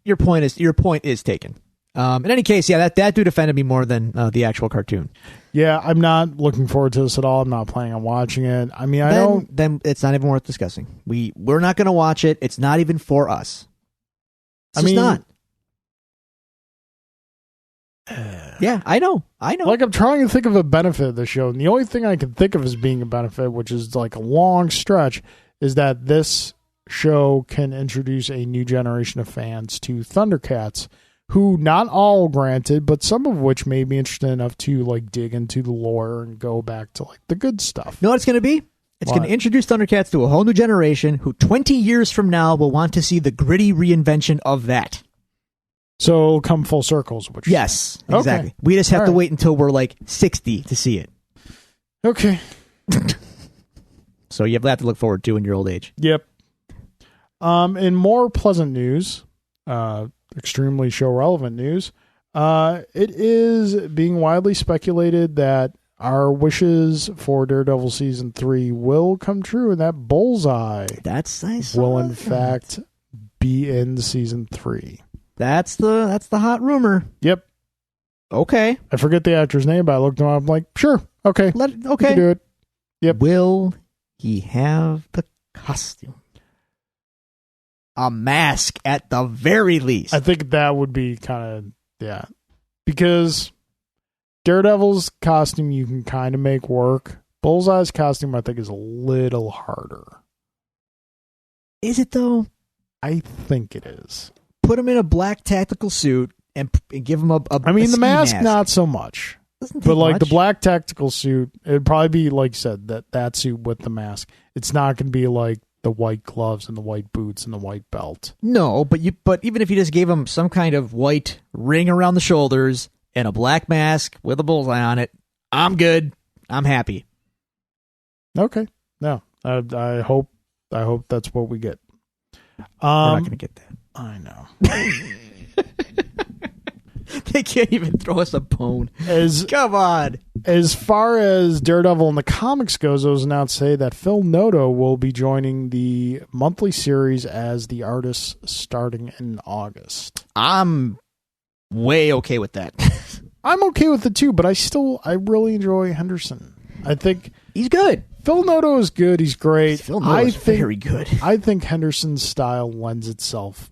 your point is taken. In any case, yeah, that dude offended me more than the actual cartoon. Yeah, I'm not looking forward to this at all. I'm not planning on watching it. I mean, Then it's not even worth discussing. We're not going to watch it. It's not even for us. It's not. Yeah, I know. Like, I'm trying to think of a benefit of the show, and the only thing I can think of as being a benefit, which is like a long stretch, is that this show can introduce a new generation of fans to Thundercats, who, not all granted, but some of which may be interested enough to like dig into the lore and go back to like the good stuff. You know what it's going to be? It's going to introduce Thundercats to a whole new generation who 20 years from now will want to see the gritty reinvention of that. So it'll come full circles. Yes, exactly. Okay. We just have to wait until we're like 60 to see it. Okay. So you have that to look forward to in your old age. Yep. In more pleasant news, extremely show relevant news, it is being widely speculated that our wishes for Daredevil season 3 will come true, and that Bullseye will in fact be in season 3. That's the hot rumor. Yep. Okay. I forget the actor's name, but I looked him up. I'm like, sure, okay, okay, you can do it. Yep. Will he have the costume? A mask at the very least. I think that would be kind of, because Daredevil's costume you can kind of make work. Bullseye's costume I think is a little harder. Is it though? I think it is. Put him in a black tactical suit and give him a I mean, the mask not so much. But like the black tactical suit, it'd probably be like you said, that suit with the mask. It's not going to be like the white gloves and the white boots and the white belt. No, but even if you just gave him some kind of white ring around the shoulders and a black mask with a bullseye on it, I'm good. I'm happy. Okay. No, I hope that's what we get. We're not going to get that. I know. They can't even throw us a bone. Come on. As far as Daredevil in the comics goes, it was announced today that Phil Noto will be joining the monthly series as the artist starting in August. I'm way okay with that. I'm okay with it too, but I really enjoy Henderson. I think he's good. Phil Noto is good. He's great. Phil Noto is very good. I think Henderson's style lends itself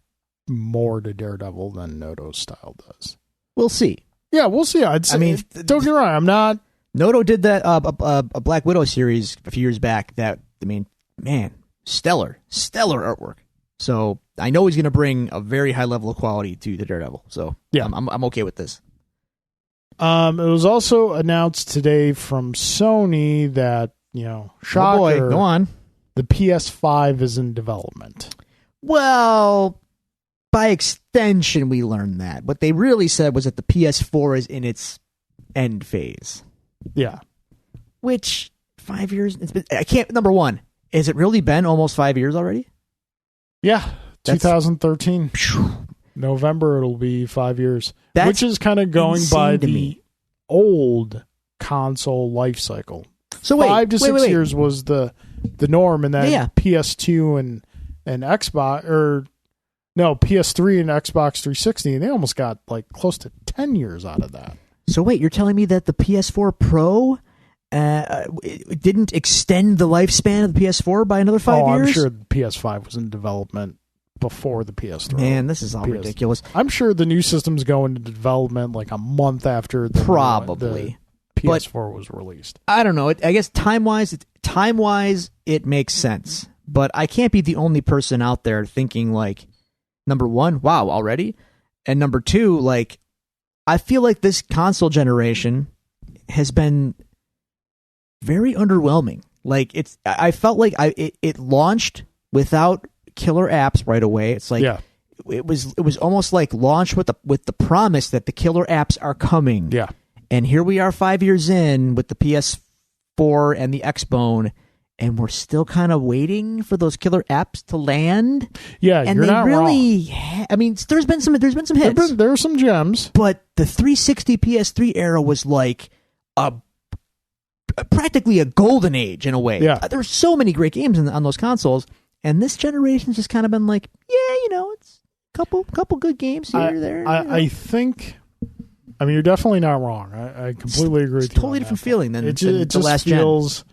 more to Daredevil than Noto's style does. We'll see. Yeah, we'll see. Don't get me wrong. I'm not. Noto did that a Black Widow series a few years back. That, I mean, man, stellar artwork. So I know he's going to bring a very high level of quality to the Daredevil. So yeah, I'm okay with this. It was also announced today from Sony that, shocker, oh boy, go on. The PS5 is in development. Well, by extension, we learned that. What they really said was that the PS4 is in its end phase. Yeah. Which, 5 years? Number one, has it really been almost 5 years already? Yeah, That's- 2013. November, it'll be 5 years. That's which is kind of going by insane to the me. old console life cycle. So wait, 5 to 6 wait. years was the norm, and then Yeah. PS2 and Xbox, or no, PS3 and Xbox 360, and they almost got like close to 10 years out of that. So wait, you're telling me that the PS4 Pro it didn't extend the lifespan of the PS4 by another 5 years? I'm sure the PS5 was in development before the PS3. Man, this is all PS. ridiculous. I'm sure the new systems go into development like a month after Probably. the PS4 was released. I don't know. I guess time-wise, it makes sense. But I can't be the only person out there thinking like, number one, wow, already? And number two, like, I feel like this console generation has been very underwhelming. Like, I felt like it launched without killer apps right away. It's like, Yeah. it was almost like launched with the promise that the killer apps are coming. Yeah. And here we are 5 years in with the PS4 and the Xbone, and we're still kind of waiting for those killer apps to land. Yeah, And you're they not really, wrong. I mean, there's been some hits, There are some gems. but the 360 PS3 era was like practically a golden age in a way. Yeah. There were so many great games on those consoles, and this generation's just kind of been like, yeah, it's a couple good games here or there. I think. I mean, you're definitely not wrong. I completely agree with It's you. totally on different that. feeling than It the just last gen. feels.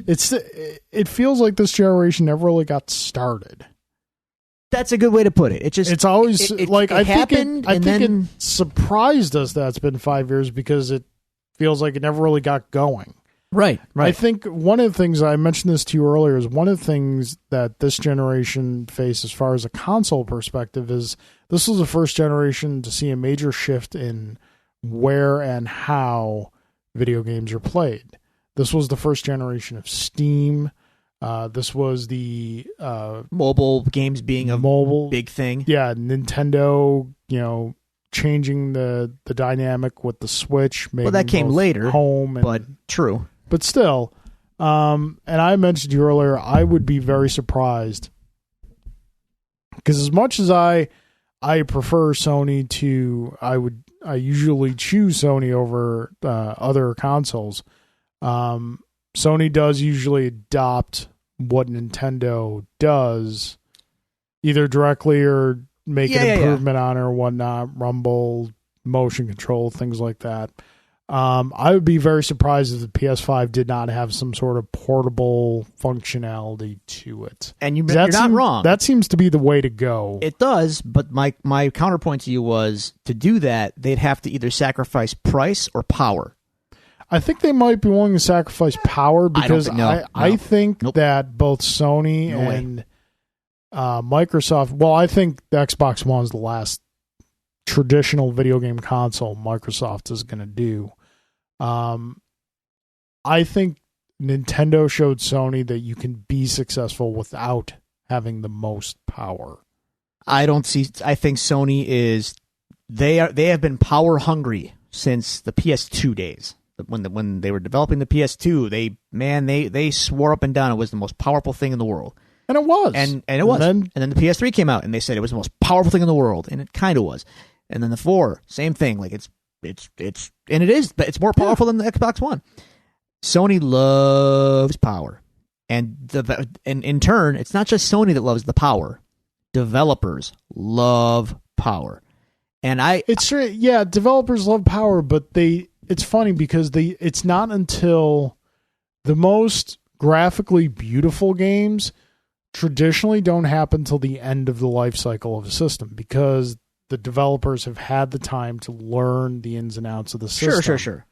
It feels like this generation never really got started. That's a good way to put it. It just It's always it like I think happened, it, I and think then it surprised us that it's been 5 years because it feels like it never really got going. right. I think one of the things, I mentioned this to you earlier, is one of the things that this generation faced as far as a console perspective is this was the first generation to see a major shift in where and how video games are played. This was the first generation of Steam. This was the mobile games being a mobile big thing. Yeah, Nintendo, changing the dynamic with the Switch. Well, that came both later, home, but true. but still. And I mentioned to you earlier, I would be very surprised because as much as I prefer Sony to, I usually choose Sony over other consoles. Sony does usually adopt what Nintendo does, either directly or make an improvement on it or whatnot. Rumble, motion control, things like that. I would be very surprised if the PS5 did not have some sort of portable functionality to it. And you're not wrong. That seems to be the way to go. It does, but my counterpoint to you was to do that, they'd have to either sacrifice price or power. I think they might be willing to sacrifice power because I think that both Sony and Microsoft, well, I think the Xbox One is the last traditional video game console Microsoft is going to do. I think Nintendo showed Sony that you can be successful without having the most power. I think Sony they have been power hungry since the PS2 days. When they were developing the PS2, they swore up and down it was the most powerful thing in the world. And it was. And it was. And then the PS3 came out and they said it was the most powerful thing in the world, and it kind of was. And then the 4, same thing. Like it's and it is, but it's more powerful than the Xbox One. Sony loves power. And in turn, it's not just Sony that loves the power. Developers love power. And developers love power, but it's funny because it's not until the most graphically beautiful games traditionally don't happen till the end of the life cycle of a system because the developers have had the time to learn the ins and outs of the system. Sure.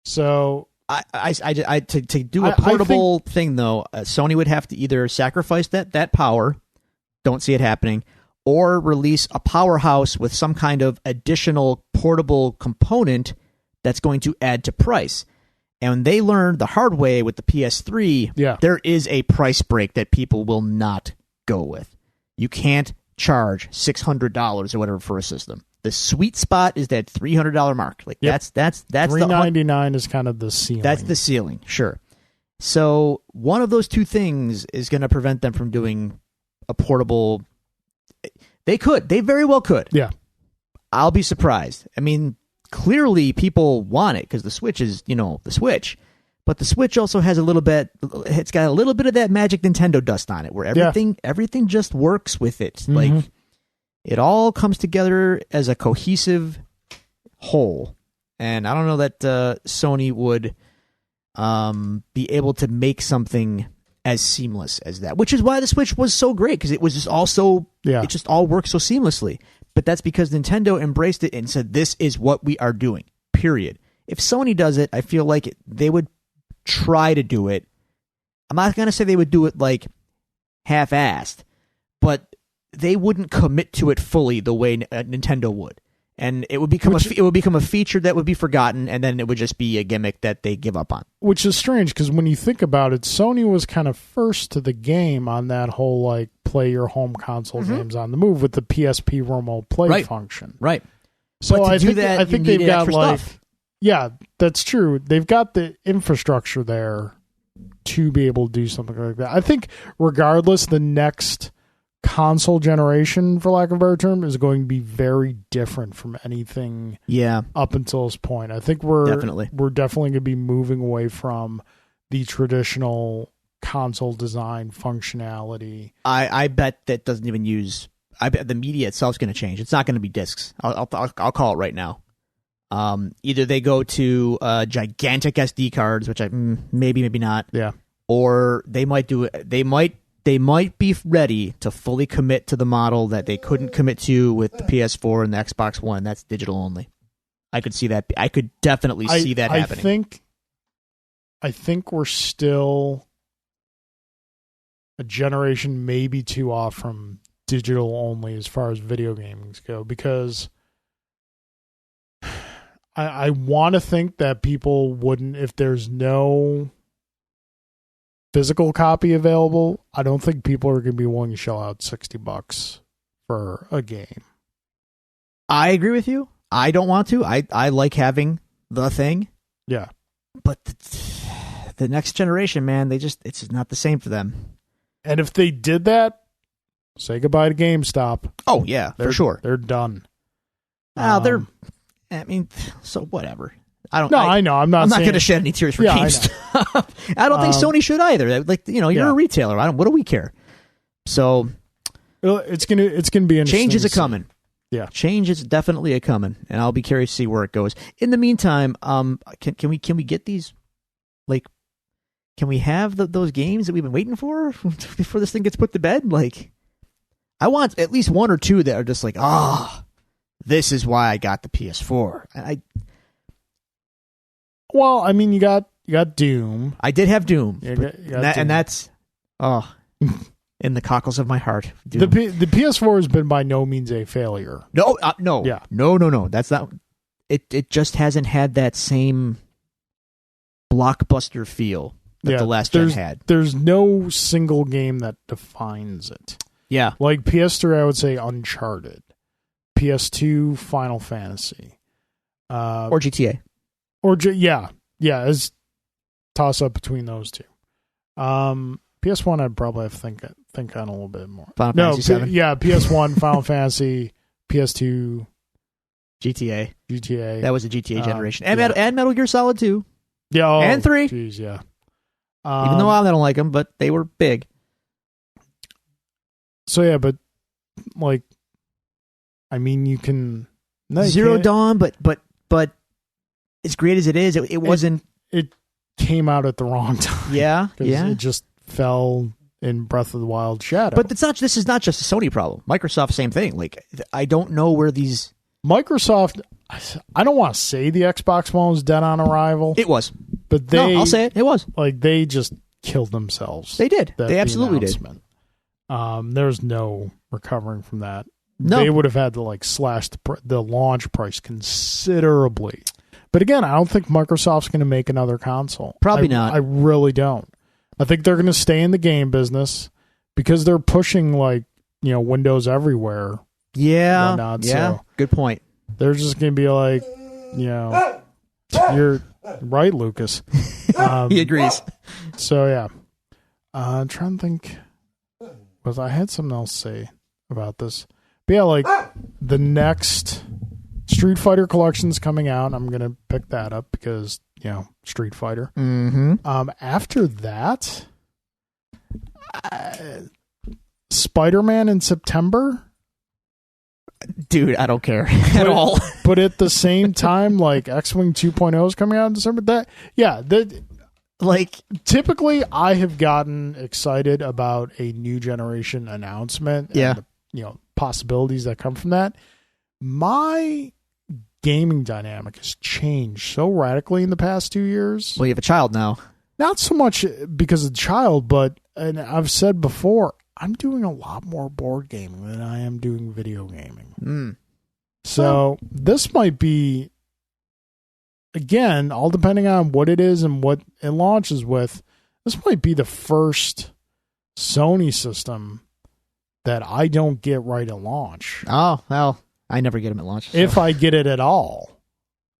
So to do a portable thing though, Sony would have to either sacrifice that power, don't see it happening, or release a powerhouse with some kind of additional portable component that's going to add to price. And they learned the hard way with the PS3, there is a price break that people will not go with. You can't charge $600 or whatever for a system. The sweet spot is that $300 mark. Like that's $399 is kind of the ceiling. That's the ceiling, sure. So one of those two things is going to prevent them from doing a portable They could. They very well could. Yeah. I'll be surprised. I mean, clearly people want it because the Switch is, the Switch. But the Switch also has it's got a little bit of that magic Nintendo dust on it where everything just works with it. Mm-hmm. Like, it all comes together as a cohesive whole. And I don't know that Sony would be able to make something as seamless as that, which is why the Switch was so great, because it was just it just all worked so seamlessly. But that's because Nintendo embraced it and said, this is what we are doing, period. If Sony does it, I feel like they would try to do it. I'm not going to say they would do it like half-assed, but they wouldn't commit to it fully the way Nintendo would. And it would become a feature that would be forgotten, and then it would just be a gimmick that they give up on. Which is strange, because when you think about it, Sony was kind of first to the game on that whole like play your home console games on the move with the PSP remote play function. Right. So I think they've got like stuff. Yeah, that's true. They've got the infrastructure there to be able to do something like that. I think regardless, the next console generation, for lack of a better term, is going to be very different from anything up until this point. I think we're definitely going to be moving away from the traditional console design functionality. I bet that doesn't even use. I bet the media itself is going to change. It's not going to be discs. I'll call it right now. Either they go to gigantic SD cards, which maybe not. Yeah. Or they might do it. They might be ready to fully commit to the model that they couldn't commit to with the PS4 and the Xbox One. That's digital only. I could see that. I could definitely see that happening. I think we're still a generation maybe two off from digital only as far as video games go, because I want to think that people wouldn't, if there's no physical copy available, I don't think people are going to be willing to shell out $60 for a game. I agree with you. I don't want to. I like having the thing. Yeah. But the next generation, man, it's not the same for them. And if they did that, say goodbye to GameStop. Oh, yeah, for sure. They're done. So whatever. I know. I'm not going to shed any tears for GameStop. I don't think Sony should either. Like, you're a retailer. What do we care? So it's gonna be interesting. Change is a coming. Yeah, change is definitely a coming, and I'll be curious to see where it goes. In the meantime, can we get these? Like, can we have those games that we've been waiting for before this thing gets put to bed? Like, I want at least one or two that are just like, this is why I got the PS4. Well, I mean, you got Doom. I did have Doom, Doom. And that's in the cockles of my heart. Doom. The PS4 has been by no means a failure. No, yeah, no. That's not. It just hasn't had that same blockbuster feel that the last gen had. There's no single game that defines it. Yeah, like PS3, I would say Uncharted. PS2, Final Fantasy, or GTA. It's toss up between those two. PS1, I'd probably have to think on a little bit more. Final Fantasy 7. PS1, Final Fantasy, PS2, GTA. That was a GTA generation, and Metal Gear Solid 2. Yeah, and 3. Geez, yeah. Even though I don't like them, but they were big. So yeah, but like, I mean, you can Zero Dawn, but as great as it is, it wasn't. It came out at the wrong time. Yeah. It just fell in Breath of the Wild shadow. But this is not just a Sony problem. Microsoft, same thing. Like, I don't know where these Microsoft. I don't want to say the Xbox One was dead on arrival. It was, but I'll say it. It was. Like, they just killed themselves. They did. They absolutely did. There's no recovering from that. No. They would have had to slash the launch price considerably. But again, I don't think Microsoft's going to make another console. Probably not. I really don't. I think they're going to stay in the game business because they're pushing Windows everywhere. Yeah. Whatnot, yeah. so good point. They're just going to be like, you're right, Lucas. He agrees. So yeah, I'm trying to think. I had something else to say. about this. But yeah, like the next Street Fighter collection's coming out. I'm gonna pick that up because Street Fighter. Mm-hmm. After that, Spider-Man in September. Dude, I don't care at all. But at the same time, like X-Wing 2.0 is coming out in December. Typically I have gotten excited about a new generation announcement and the, possibilities that come from that. My gaming dynamic has changed so radically in the past 2 years. Well, you have a child now. Not so much because of the child, but, and I've said before, I'm doing a lot more board gaming than I am doing video gaming. So this might be, again, all depending on what it is and what it launches with, this might be the first Sony system that I don't get right at launch. Oh, well, I never get them at launch. So. If I get it at all.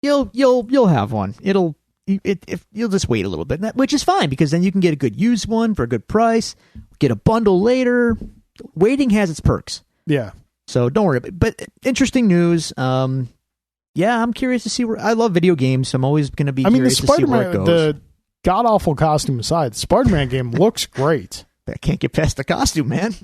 You'll have one. If you'll just wait a little bit, which is fine because then you can get a good used one for a good price, get a bundle later. Waiting has its perks. Yeah. So don't worry. But interesting news. I'm curious to see where. I love video games, so I'm always going to be curious to see where it goes. The god awful costume aside, the Spider-Man game looks great. I can't get past the costume, man.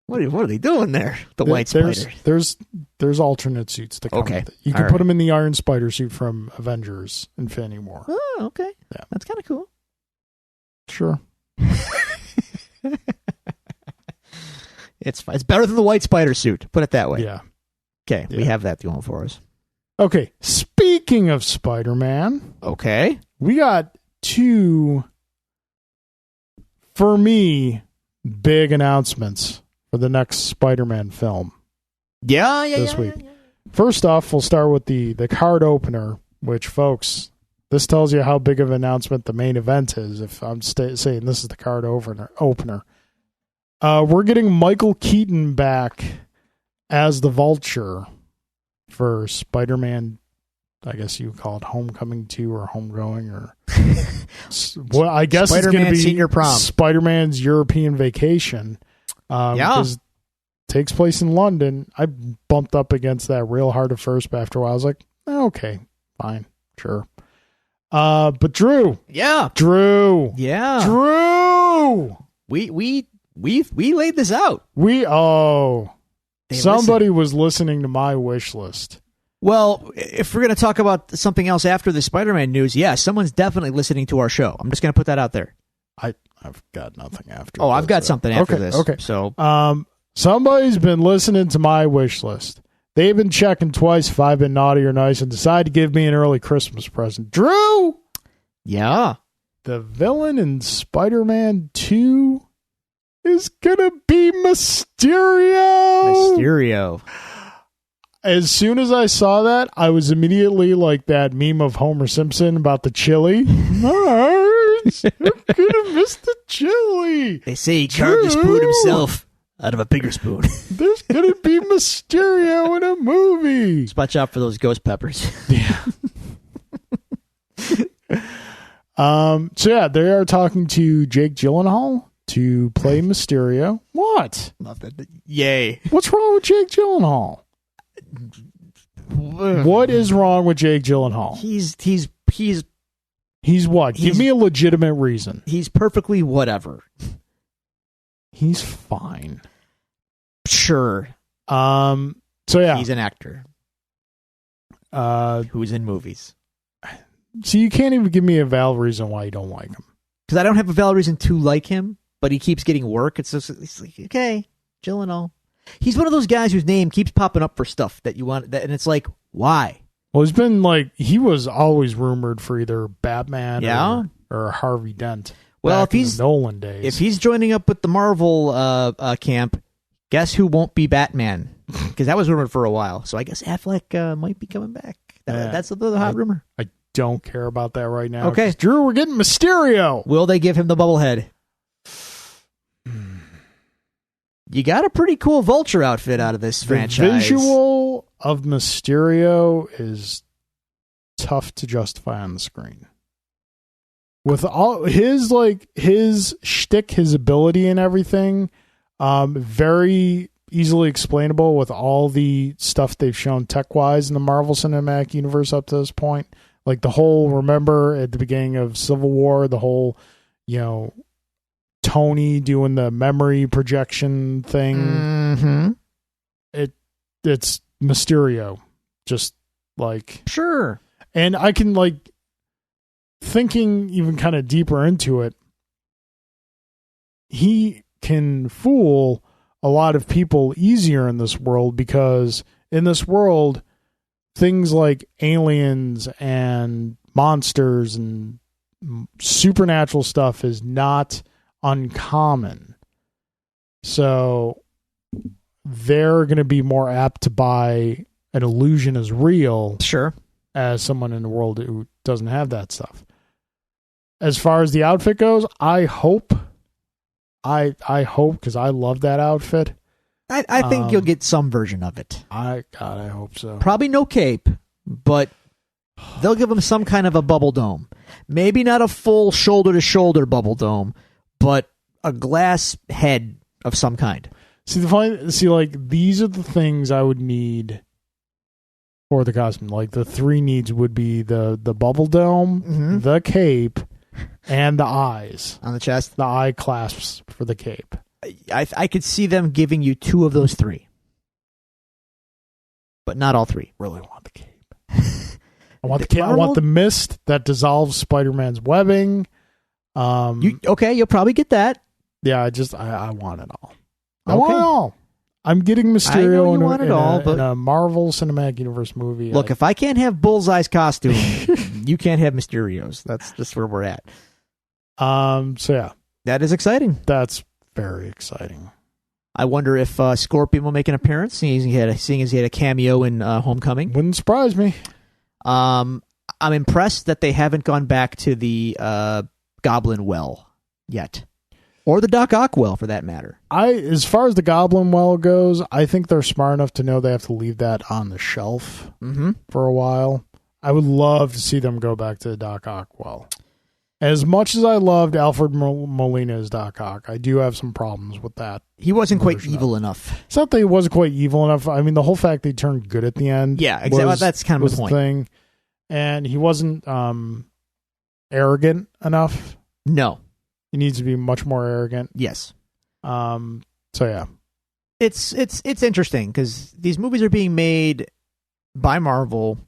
What are they doing there? The White Spider. There's alternate suits that come with it. You can put him in the Iron Spider suit from Avengers Infinity War. Oh, okay. Yeah. That's kind of cool. Sure. It's better than the White Spider suit. Put it that way. Yeah. Okay, we have that going for us. Okay, speaking of Spider-Man. Okay. We got two, for me, big announcements for the next Spider-Man film. This week. First off, we'll start with the card opener, which, folks, this tells you how big of an announcement the main event is if I'm saying this is the card opener. We're getting Michael Keaton back as the Vulture for Spider-Man, I guess you would call it Homecoming 2 or Homegoing, or well, I guess it's going to be Senior Prom. Spider-Man's European Vacation. Because it takes place in London. I bumped up against that real hard at first, but after a while I was like, okay, fine, sure. But Drew. Yeah. Drew. Yeah. Drew. We laid this out. Somebody was listening to my wish list. Well, if we're going to talk about something else after the Spider-Man news, someone's definitely listening to our show. I'm just going to put that out there. I've got nothing after. Oh, I've got something after this. Okay. So, somebody's been listening to my wish list. They've been checking twice if I've been naughty or nice and decided to give me an early Christmas present. Drew! Yeah. The villain in Spider-Man 2 is gonna be Mysterio. As soon as I saw that, I was immediately like that meme of Homer Simpson about the chili. I'm gonna miss the chili. They say he carved his spoon himself out of a bigger spoon. There's gonna be Mysterio in a movie. Just watch out for those ghost peppers. Yeah. So they are talking to Jake Gyllenhaal to play Mysterio. What? Nothing. Yay. What's wrong with Jake Gyllenhaal? What is wrong with Jake Gyllenhaal? He's what? Give me a legitimate reason. He's perfectly whatever. He's fine. Sure. So yeah. He's an actor. Who's in movies. So you can't even give me a valid reason why you don't like him. Because I don't have a valid reason to like him, but he keeps getting work. It's like, okay, Gyllenhaal. He's one of those guys whose name keeps popping up for stuff that you want, and it's like, why? Well, he's been he was always rumored for either Batman or Harvey Dent. Well, if he's Nolan days, if he's joining up with the Marvel camp, guess who won't be Batman? Because that was rumored for a while. So I guess Affleck might be coming back. That's the hot rumor. I don't care about that right now. Okay, Drew, we're getting Mysterio. Will they give him the bubble head? You got a pretty cool Vulture outfit out of this franchise. The visual of Mysterio is tough to justify on the screen. With all his shtick, his ability and everything, easily explainable with all the stuff they've shown tech-wise in the Marvel Cinematic Universe up to this point. Like the whole, remember at the beginning of Civil War, the whole, Tony doing the memory projection thing. Mm-hmm. It's Mysterio. Just like... Sure. And I can, thinking even kind of deeper into it, he can fool a lot of people easier in this world, because in this world, things like aliens and monsters and supernatural stuff is not uncommon. So they're going to be more apt to buy an illusion as real. Sure. As someone in the world who doesn't have that stuff. As far as the outfit goes, I hope, because I love that outfit. I think you'll get some version of it. I hope so. Probably no cape, but they'll give him some kind of a bubble dome. Maybe not a full shoulder-to-shoulder bubble dome, but a glass head of some kind. These are the things I would need for the costume. Like the three needs would be the bubble dome, the cape, and the eyes on the chest. The eye clasps for the cape. I could see them giving you two of those three, but not all three. Really want the cape. I want the cape. I want the mist that dissolves Spider-Man's webbing. You'll probably get that. Yeah, I want it all. I want it all. I'm getting Mysterio in a Marvel Cinematic Universe movie. Look, if I can't have Bullseye's costume, you can't have Mysterio's. That's just where we're at. So yeah, that is exciting. That's very exciting. I wonder if Scorpion will make an appearance, seeing as he had a cameo in Homecoming. Wouldn't surprise me. I'm impressed that they haven't gone back to the Goblin Well yet. Or the Doc Ock well, for that matter. As far as the Goblin Well goes, I think they're smart enough to know they have to leave that on the shelf for a while. I would love to see them go back to the Doc Ock well. As much as I loved Alfred Molina as Doc Ock, I do have some problems with that. He wasn't quite evil enough. It's not that he wasn't quite evil enough. I mean, the whole fact that he turned good at the end. Yeah, exactly. That's kind of the point. Thing. And he wasn't arrogant enough. No. He needs to be much more arrogant. Yes. So yeah, it's interesting because these movies are being made by Marvel,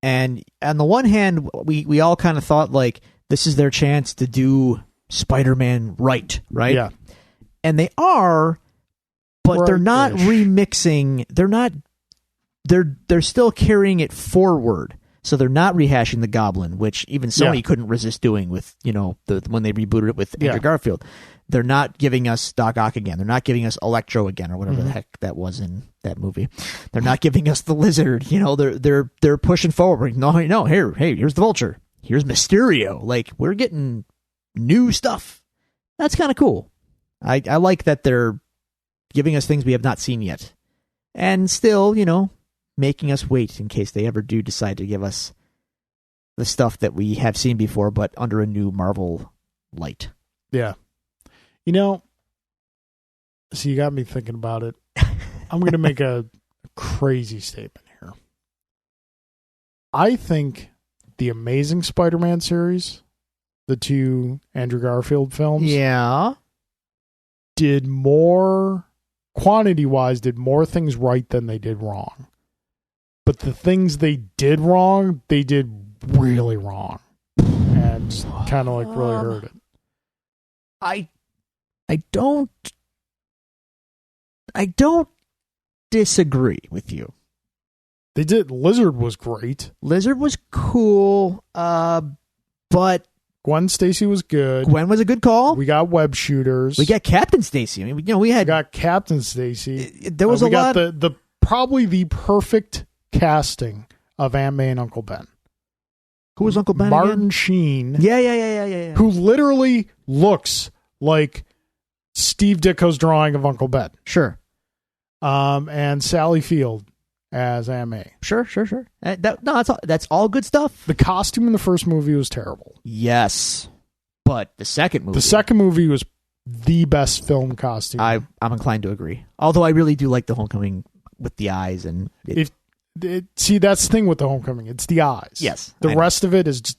and on the one hand, we all kind of thought like this is their chance to do Spider-Man right? Yeah, and they are, but they're not remixing. They're not. They're still carrying it forward. So they're not rehashing the Goblin, which even Sony couldn't resist doing with, when they rebooted it with Andrew Garfield. They're not giving us Doc Ock again. They're not giving us Electro again, or whatever the heck that was in that movie. They're not giving us the Lizard. They're pushing forward. No, here's the Vulture. Here's Mysterio. Like, we're getting new stuff. That's kind of cool. I like that they're giving us things we have not seen yet, and still, making us wait in case they ever do decide to give us the stuff that we have seen before, but under a new Marvel light. Yeah. So you got me thinking about it. I'm going to make a crazy statement here. I think the Amazing Spider-Man series, the two Andrew Garfield films, did more, quantity-wise, did more things right than they did wrong. But the things they did wrong, they did really wrong. And kind of really hurt it. I don't disagree with you. They did. Lizard was great. Lizard was cool, but Gwen Stacy was good. Gwen was a good call. We got web shooters. We got Captain Stacy. I mean, we got Captain Stacy. There was a lot. The probably the perfect casting of Aunt May and Uncle Ben. Who was Uncle Ben Martin again? Sheen. Yeah. Who literally looks like Steve Ditko's drawing of Uncle Ben. Sure. And Sally Field as Aunt May. Sure. That's all good stuff. The costume in the first movie was terrible. Yes. But the second movie. The second movie was the best film costume. I'm inclined to agree. Although I really do like the Homecoming with the eyes and see, that's the thing with the Homecoming. It's the eyes. Yes, the rest of it is just.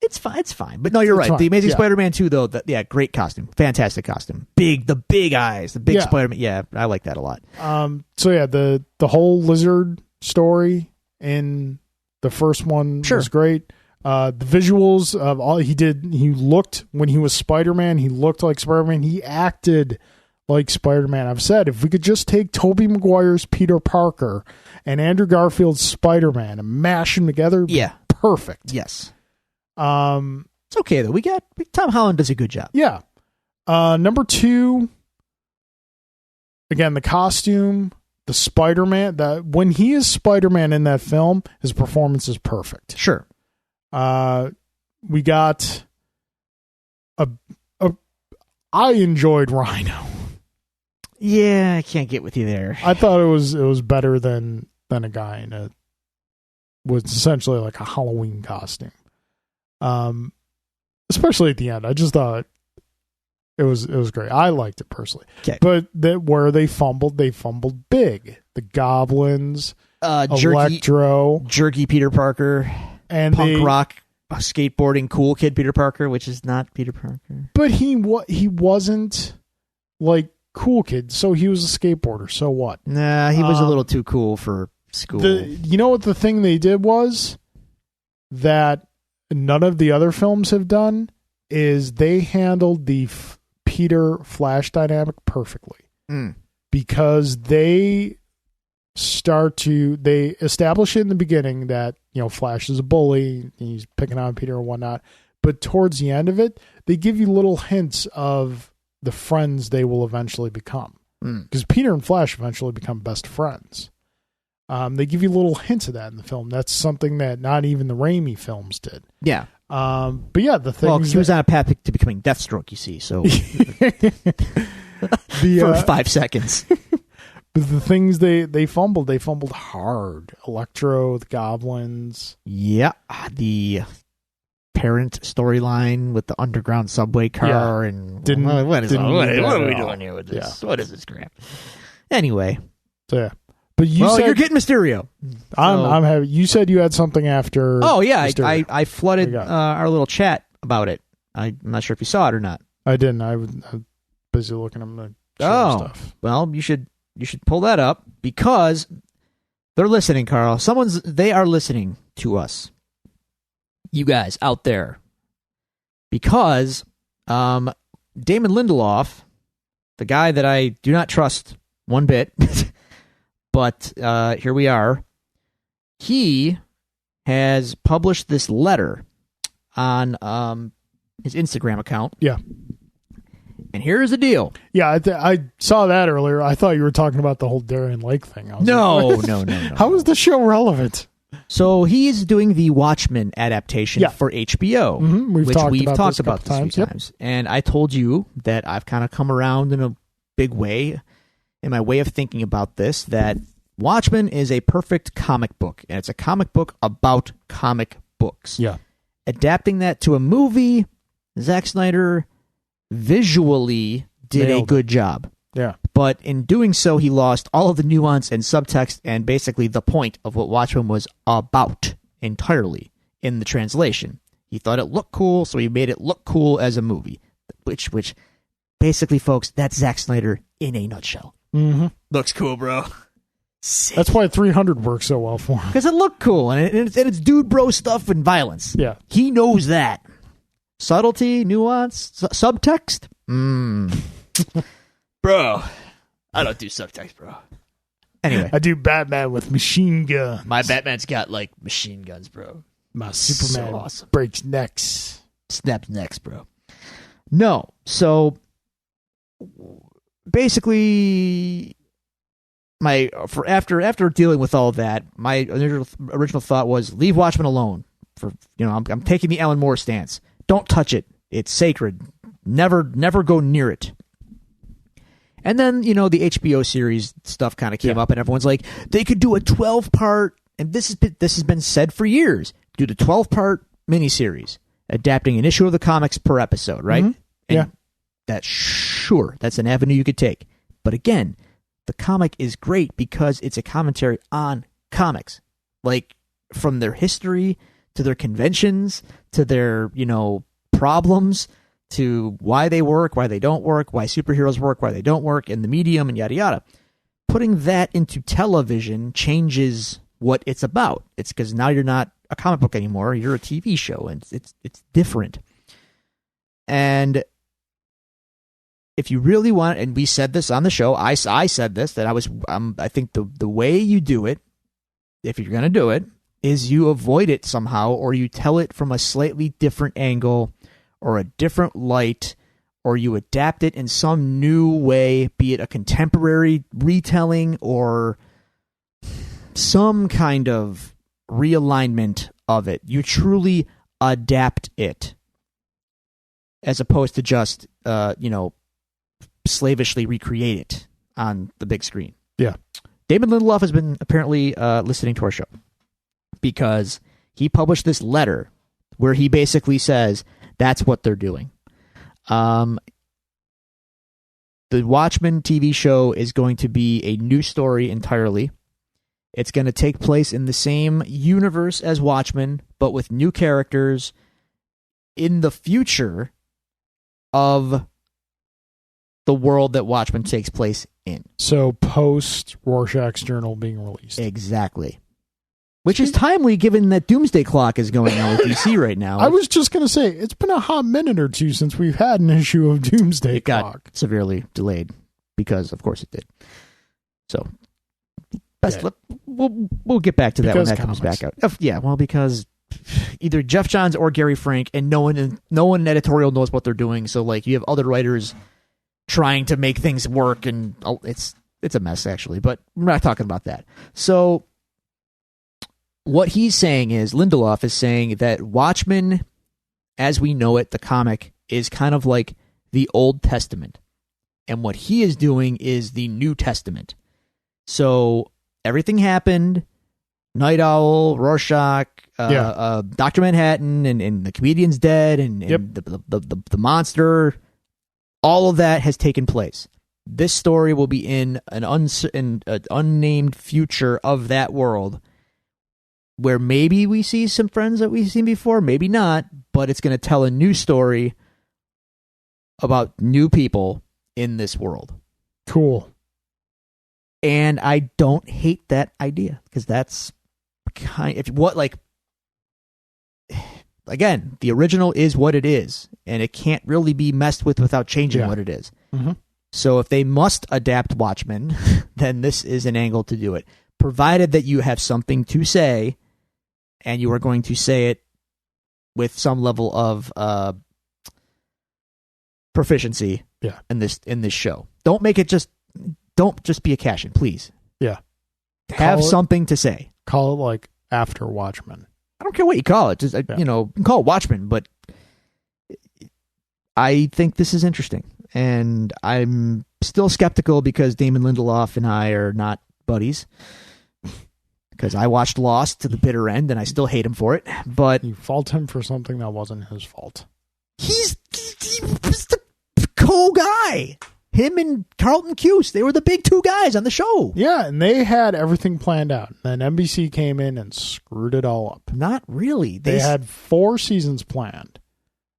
It's fine. It's fine. But no, you're right. Fine. The Amazing Spider-Man 2, though, great costume, fantastic costume, the big eyes, the big Spider-Man. Yeah, I like that a lot. So yeah, the whole lizard story in the first one was great. The visuals of all he looked when he was Spider-Man. He looked like Spider-Man. He acted like Spider-Man. I've said if we could just take Tobey Maguire's Peter Parker and Andrew Garfield's Spider-Man and mash them together, perfect. Yes. It's okay though. Tom Holland does a good job. Yeah. Number 2, again, the costume, the Spider-Man, that when he is Spider-Man in that film, his performance is perfect. Sure. We got I enjoyed Rhino. Yeah, I can't get with you there. I thought it was better than a guy in a was essentially like a Halloween costume. Especially at the end, I just thought it was great. I liked it personally. Okay. But where they fumbled big. The Goblins, Electro, jerky Peter Parker, and punk rock skateboarding cool kid Peter Parker, which is not Peter Parker. But he wasn't like cool kid, so he was a skateboarder. So what? Nah, he was a little too cool for school. You know what the thing they did was that none of the other films have done is they handled the Peter Flash dynamic perfectly. Because they establish it in the beginning that, Flash is a bully, he's picking on Peter and whatnot, but towards the end of it, they give you little hints of the friends they will eventually become. Because Peter and Flash eventually become best friends. They give you little hints of that in the film. That's something that not even the Raimi films did. Yeah. But yeah, the thing he was on a path to becoming Deathstroke, you see, so for 5 seconds. But the things they fumbled hard. Electro, the Goblins. Yeah, the parent storyline with the underground subway car and what are we doing here with this? Yeah. What is this crap? Anyway, so yeah. But you're getting Mysterio. I'm happy. You said you had something after. Oh yeah, I flooded our little chat about it. I'm not sure if you saw it or not. I didn't. I'm busy looking at the stuff. Well, you should pull that up because they're listening, Carl. They are listening to us. You guys out there, because Damon Lindelof, the guy that I do not trust one bit. But here we are. He has published this letter on his Instagram account. Yeah. And here's the deal. Yeah, I saw that earlier. I thought you were talking about the whole Darien Lake thing. No. How is the show relevant? So he is doing the Watchmen adaptation for HBO, we've talked about this a few times. And I told you that I've kind of come around in a big way in my way of thinking about this, that Watchmen is a perfect comic book, and it's a comic book about comic books. Yeah. Adapting that to a movie, Zack Snyder visually did a good job. Yeah. But in doing so, he lost all of the nuance and subtext and basically the point of what Watchmen was about entirely in the translation. He thought it looked cool, so he made it look cool as a movie, which basically, folks, that's Zack Snyder in a nutshell. Mm-hmm. Looks cool, bro. Sick. That's why 300 works so well for him. Because it looked cool, and it's dude bro stuff and violence. Yeah. He knows that. Subtlety, nuance, subtext? Bro, I don't do subtext, bro. Anyway. I do Batman with machine gun. My Batman's got, machine guns, bro. My Superman so awesome. Breaks necks. Snaps necks, bro. No, so basically, after dealing with all that, my original thought was leave Watchmen alone. I'm taking the Alan Moore stance. Don't touch it. It's sacred. Never go near it. And then the HBO series stuff kind of came up, and everyone's like, they could do a 12-part, and this has been said for years. Do the 12-part miniseries, adapting an issue of the comics per episode, right? Mm-hmm. Sure, that's an avenue you could take. But again, the comic is great because it's a commentary on comics. Like, from their history to their conventions to their, problems to why they work, why they don't work, why superheroes work, why they don't work, and the medium, and yada yada. Putting that into television changes what it's about. It's because now you're not a comic book anymore. You're a TV show, and it's different. And if you really want, and we said this on the show, I said this, that I think the way you do it, if you're going to do it, is you avoid it somehow, or you tell it from a slightly different angle or a different light, or you adapt it in some new way, be it a contemporary retelling or some kind of realignment of it. You truly adapt it, as opposed to just, slavishly recreate it on the big screen. Yeah. David Lindelof has been apparently listening to our show because he published this letter where he basically says that's what they're doing. The Watchmen TV show is going to be a new story entirely. It's going to take place in the same universe as Watchmen, but with new characters in the future of the world that Watchmen takes place in. So post Rorschach's Journal being released. Exactly. Which is timely given that Doomsday Clock is going on with DC right now. I was just going to say, it's been a hot minute or two since we've had an issue of Doomsday it Clock. Got severely delayed because, of course, it did. So, we'll get back to that when that comes back out. Yeah, well, because either Jeff Johns or Gary Frank, and no one in editorial knows what they're doing. So, like, you have other writers trying to make things work, and it's a mess, actually. But we're not talking about that. So, what he's saying is, Lindelof is saying that Watchmen, as we know it, the comic, is kind of like the Old Testament. And what he is doing is the New Testament. So, everything happened. Night Owl, Rorschach, Dr. Manhattan, and the comedian's dead, and the monster. All of that has taken place. This story will be in an unnamed future of that world, where maybe we see some friends that we've seen before, maybe not, but it's going to tell a new story about new people in this world. Cool. And I don't hate that idea, because that's again, the original is what it is, and it can't really be messed with without changing what it is. Mm-hmm. So if they must adapt Watchmen, then this is an angle to do it, provided that you have something to say, and you are going to say it with some level of proficiency in this show. Don't just be a cash-in, please. Yeah. Have something to say. Call it like After Watchmen. I don't care what you call it. Just you can call it Watchmen, but I think this is interesting, and I'm still skeptical because Damon Lindelof and I are not buddies. Because I watched Lost to the bitter end, and I still hate him for it. But you fault him for something that wasn't his fault. He was the co-guy. Him and Carlton Cuse, they were the big two guys on the show. Yeah, and they had everything planned out. Then NBC came in and screwed it all up. Not really. They had 4 seasons planned.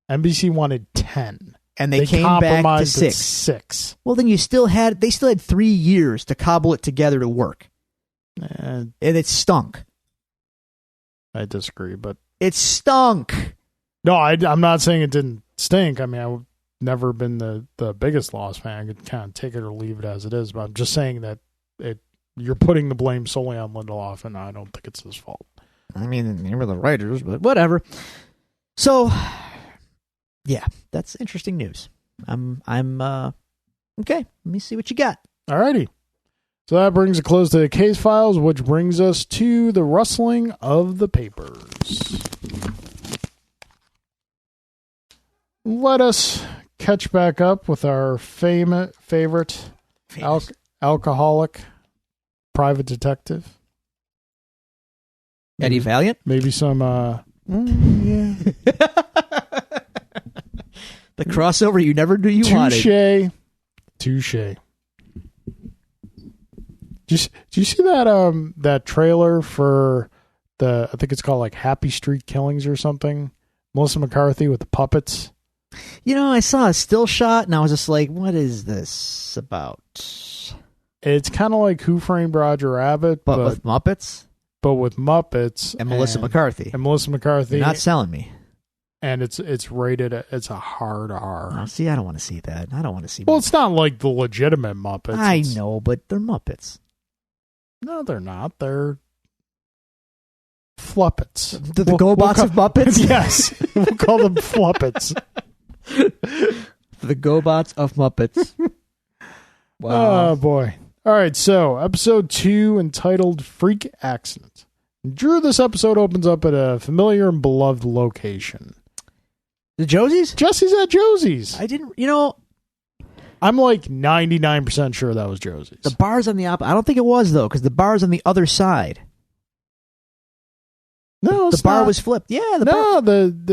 NBC wanted 10. And they came back to 6. Well, then they still had 3 years to cobble it together to work. And it stunk. I disagree, but... It stunk! No, I'm not saying it didn't stink. I mean, I've never been the biggest Lost fan. I could kind of take it or leave it as it is, but I'm just saying that you're putting the blame solely on Lindelof, and I don't think it's his fault. I mean, they were the writers, but whatever. So, yeah, that's interesting news. I'm okay. Let me see what you got. Alrighty. So that brings a close to the case files, which brings us to the rustling of the papers. Let us catch back up with our favorite alcoholic private detective. Eddie Valiant? Maybe some, yeah. The crossover you never knew you wanted. Touche. Did you see that that trailer for I think it's called like Happy Street Killings or something? Melissa McCarthy with the puppets. You know, I saw a still shot and I was just like, what is this about? It's kind of like Who Framed Roger Rabbit, But with Muppets? But with Muppets. And Melissa McCarthy. And Melissa McCarthy. You're not selling me. And it's rated, it's a hard R. Oh, see, I don't want to see that. I don't want to see Well, Muppets. it's not like the legitimate Muppets. I know, but they're Muppets. No, they're not. They're Fluppets. The GoBots of Muppets? Yes. We'll call them Fluppets. The GoBots of Muppets. Wow. Oh, boy. All right, so episode 2 entitled Freak Accident. Drew, this episode opens up at a familiar and beloved location. The Josies? Jesse's at Josie's. I didn't, you know. I'm like 99% sure that was Josie's. The bar's on the opposite. I don't think it was, though, because the bar's on the other side. No, the bar was flipped. Yeah, the bar.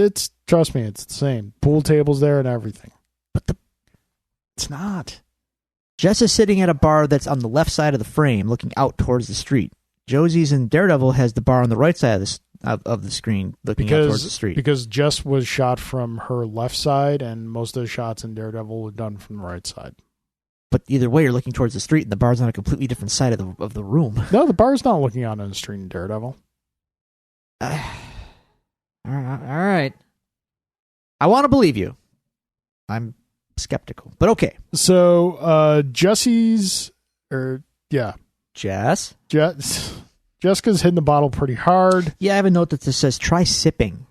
It's trust me, it's the same. Pool tables there and everything. But it's not. Jess is sitting at a bar that's on the left side of the frame, looking out towards the street. Josie's in Daredevil has the bar on the right side of the screen, looking out towards the street. Because Jess was shot from her left side, and most of the shots in Daredevil were done from the right side. But either way, you're looking towards the street, and the bar's on a completely different side of the room. No, the bar's not looking out on the street in Daredevil. All right. I want to believe you. I'm skeptical, but okay. So, Jessica's hitting the bottle pretty hard. Yeah, I have a note that says try sipping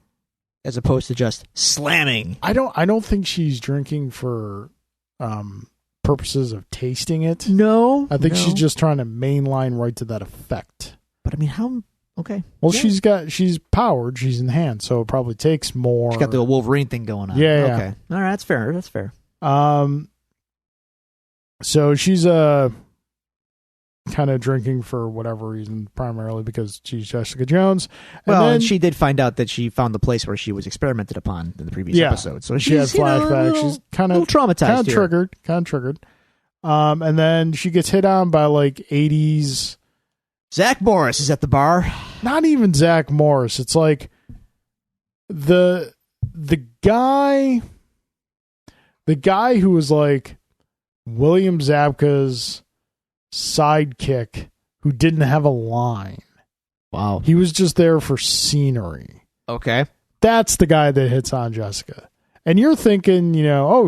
as opposed to just slamming. I don't think she's drinking for purposes of tasting it. No. I think she's just trying to mainline right to that effect. But I mean, how okay. Well, yeah. she's powered, she's in hand, so it probably takes more. She's got the Wolverine thing going on. Yeah. Okay. All right, that's fair. So she's kind of drinking for whatever reason, primarily because she's Jessica Jones. And she did find out that she found the place where she was experimented upon in the previous episode. So she had flashbacks. She's kind of traumatized. Kind of triggered. And then she gets hit on by like 80s. Zach Morris is at the bar. Not even Zach Morris. It's like the guy who was like William Zabka's sidekick who didn't have a line. Wow. He was just there for scenery. Okay. That's the guy that hits on Jessica. And you're thinking,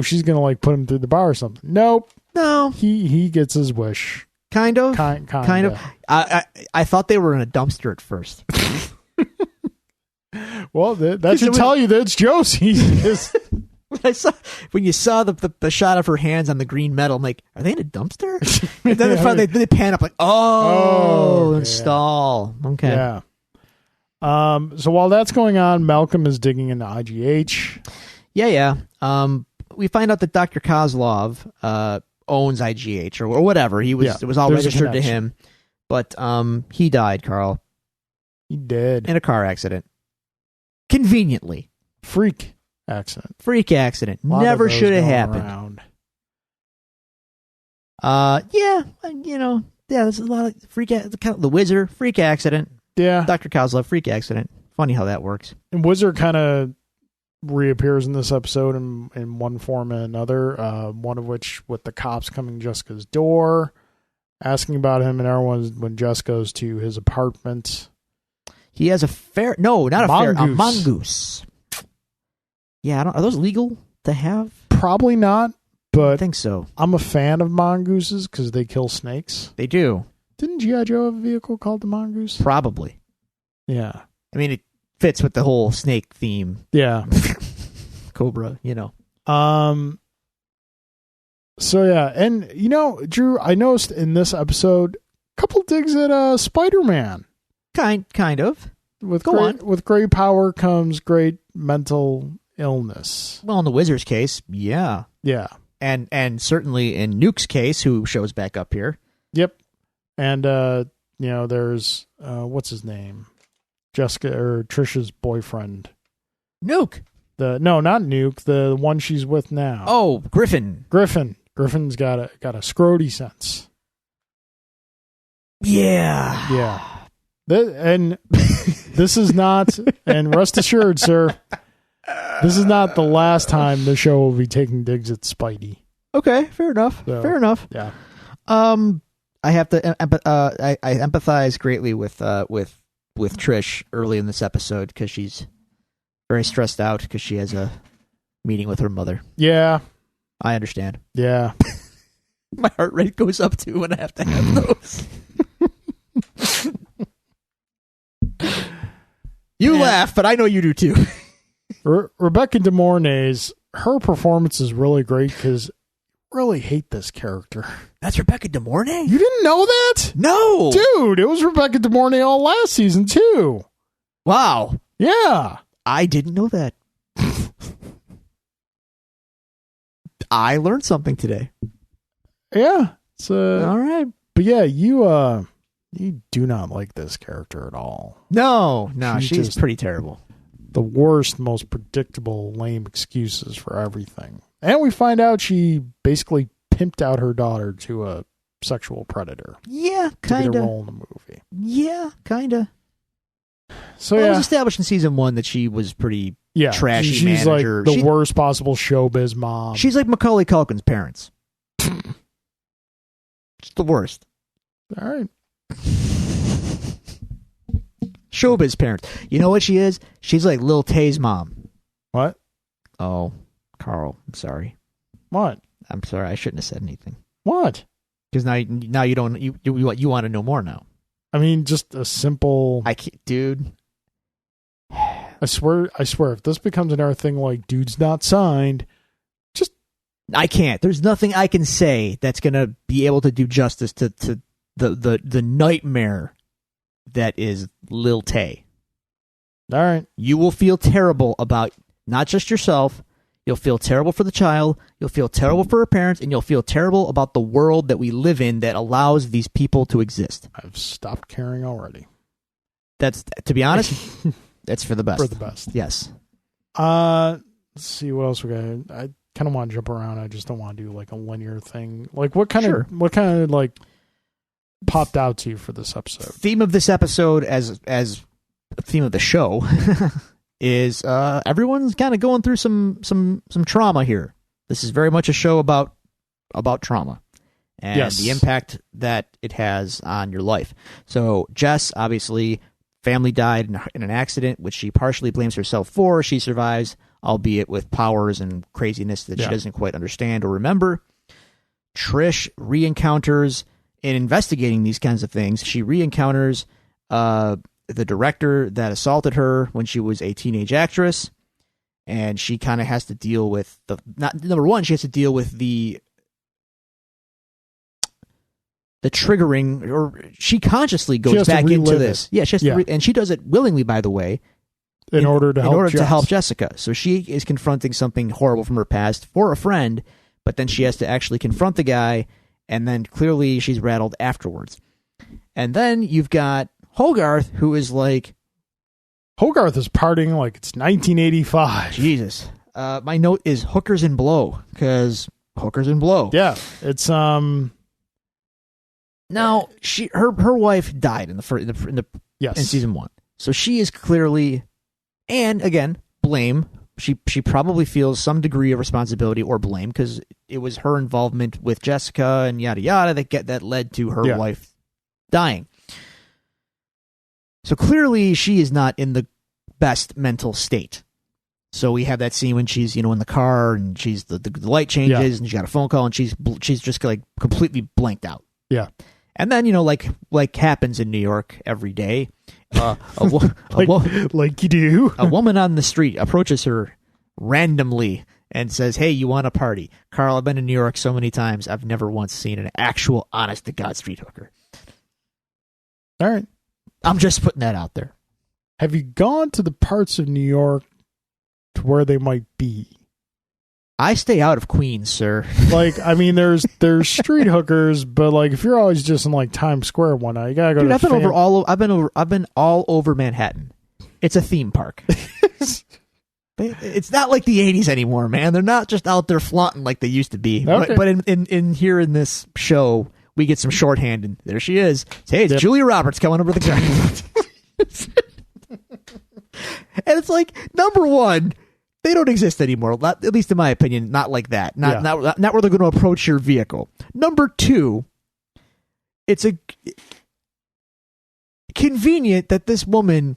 she's going to like put him through the bar or something. Nope. No. He gets his wish. Kind of. Kind of. I thought they were in a dumpster at first. Well, that should tell you that it's Josie. When you saw the shot of her hands on the green metal, I'm like, are they in a dumpster? And then they pan up like, install. Yeah. Okay. Yeah. So while that's going on, Malcolm is digging into IGH. Yeah. We find out that Dr. Kozlov owns IGH or whatever. It was all registered to him. But he died, Carl. He did. In a car accident. Conveniently. Freak accident. Never should have happened. There's a lot of the Wizard, freak accident. Yeah. Dr. Kozlov, freak accident. Funny how that works. And Wizard kind of reappears in this episode in one form and another, one of which with the cops coming to Jessica's door, asking about him, and everyone when Jess goes to his apartment. He has a mongoose. Yeah, are those legal to have? Probably not, but I think so. I'm a fan of mongooses because they kill snakes. They do. Didn't G.I. Joe have a vehicle called the mongoose? Probably. Yeah. I mean, it fits with the whole snake theme. Yeah. Cobra, So, yeah. And, Drew, I noticed in this episode, a couple digs at Spider-Man. Kind of. With great power comes great mental illness. Well, in the Wizard's case, yeah. Yeah. And certainly in Nuke's case, who shows back up here. Yep. And, there's, what's his name? Jessica or Trisha's boyfriend. Nuke. No, not Nuke. The one she's with now. Oh, Griffin. Griffin's got a scrody sense. Yeah. Yeah. And this is not, and rest assured, sir, this is not the last time the show will be taking digs at Spidey. Okay, fair enough. So, fair enough. Yeah. I have to. I empathize greatly with Trish early in this episode because she's very stressed out because she has a meeting with her mother. Yeah. I understand. Yeah. My heart rate goes up too when I have to have those. You laugh, but I know you do too. Rebecca De Mornay's, her performance is really great because I really hate this character. That's Rebecca De Mornay? You didn't know that? No. Dude, it was Rebecca De Mornay all last season too. Wow. Yeah. I didn't know that. I learned something today. Yeah. It's all right. But yeah, you do not like this character at all. No, she's just pretty terrible. The worst, most predictable, lame excuses for everything. And we find out she basically pimped out her daughter to a sexual predator. Yeah, kind to get a of. role in the movie. Yeah, kind of. So It yeah, was established in season 1 that she was pretty trashy she's manager. like the worst possible showbiz mom. She's like Macaulay Culkin's parents. Just the worst. All right. Showbiz parents. You know what she is? She's like Lil Tay's mom. What? Oh, Carl, I'm sorry. What? I'm sorry. I shouldn't have said anything. What? Because now you don't you want to know more now. I mean, just a simple. I can't, dude. I swear, if this becomes another thing like dude's not signed, I can't. There's nothing I can say that's gonna be able to do justice to the nightmare that is Lil Tay. all right. You will feel terrible about not just yourself. You'll feel terrible for the child. You'll feel terrible for her parents, and you'll feel terrible about the world that we live in that allows these people to exist. I've stopped caring already. That's, to be honest, that's for the best. For the best. Yes. Let's see what else we got. I kind of want to jump around. I just don't want to do like a linear thing. Like what kind of like popped out to you for this episode? Theme of this episode, as theme of the show, is everyone's kind of going through some trauma here. This is very much a show about trauma and the impact that it has on your life. So Jess, obviously, family died in an accident, which she partially blames herself for. She survives, albeit with powers and craziness that she doesn't quite understand or remember. Trish re-encounters, in investigating these kinds of things, she re-encounters the director that assaulted her when she was a teenage actress, and she kind of has to deal with she has to deal with the triggering, or she consciously goes back into this. Yeah, she has to and she does it willingly, by the way, in order to help Jessica. So she is confronting something horrible from her past for a friend, but then she has to actually confront the guy, and then clearly she's rattled afterwards. And then you've got Hogarth, who is like... Hogarth is partying like it's 1985. Jesus. My note is hookers and blow, because hookers and blow. Yeah, it's... Now, her wife died in in season 1. So she is clearly... And, again, blame. She probably feels some degree of responsibility or blame, because it was her involvement with Jessica and yada yada that led to her wife dying. So clearly she is not in the best mental state. So we have that scene when she's in the car and she's the light changes and she got a phone call and she's just like completely blanked out. Yeah. And then like happens in New York every day, like you do. A woman on the street approaches her randomly and says, "Hey, you want a party?" Carl, I've been in New York so many times, I've never once seen an actual honest to God street hooker. All right. I'm just putting that out there. Have you gone to the parts of New York to where they might be? I stay out of Queens, sir. Like, I mean, there's street hookers, but like if you're always just in like Times Square one night, you gotta go. Dude, I've been all over Manhattan. It's a theme park. It's not like the 80s anymore, man. They're not just out there flaunting like they used to be. Okay. But in here in this show, we get some shorthand, and there she is. Hey, it's Yep. Julia Roberts coming over the ground. And it's like, number one, they don't exist anymore. At least in my opinion, not like that. Not where they're going to approach your vehicle. Number two, it's convenient that this woman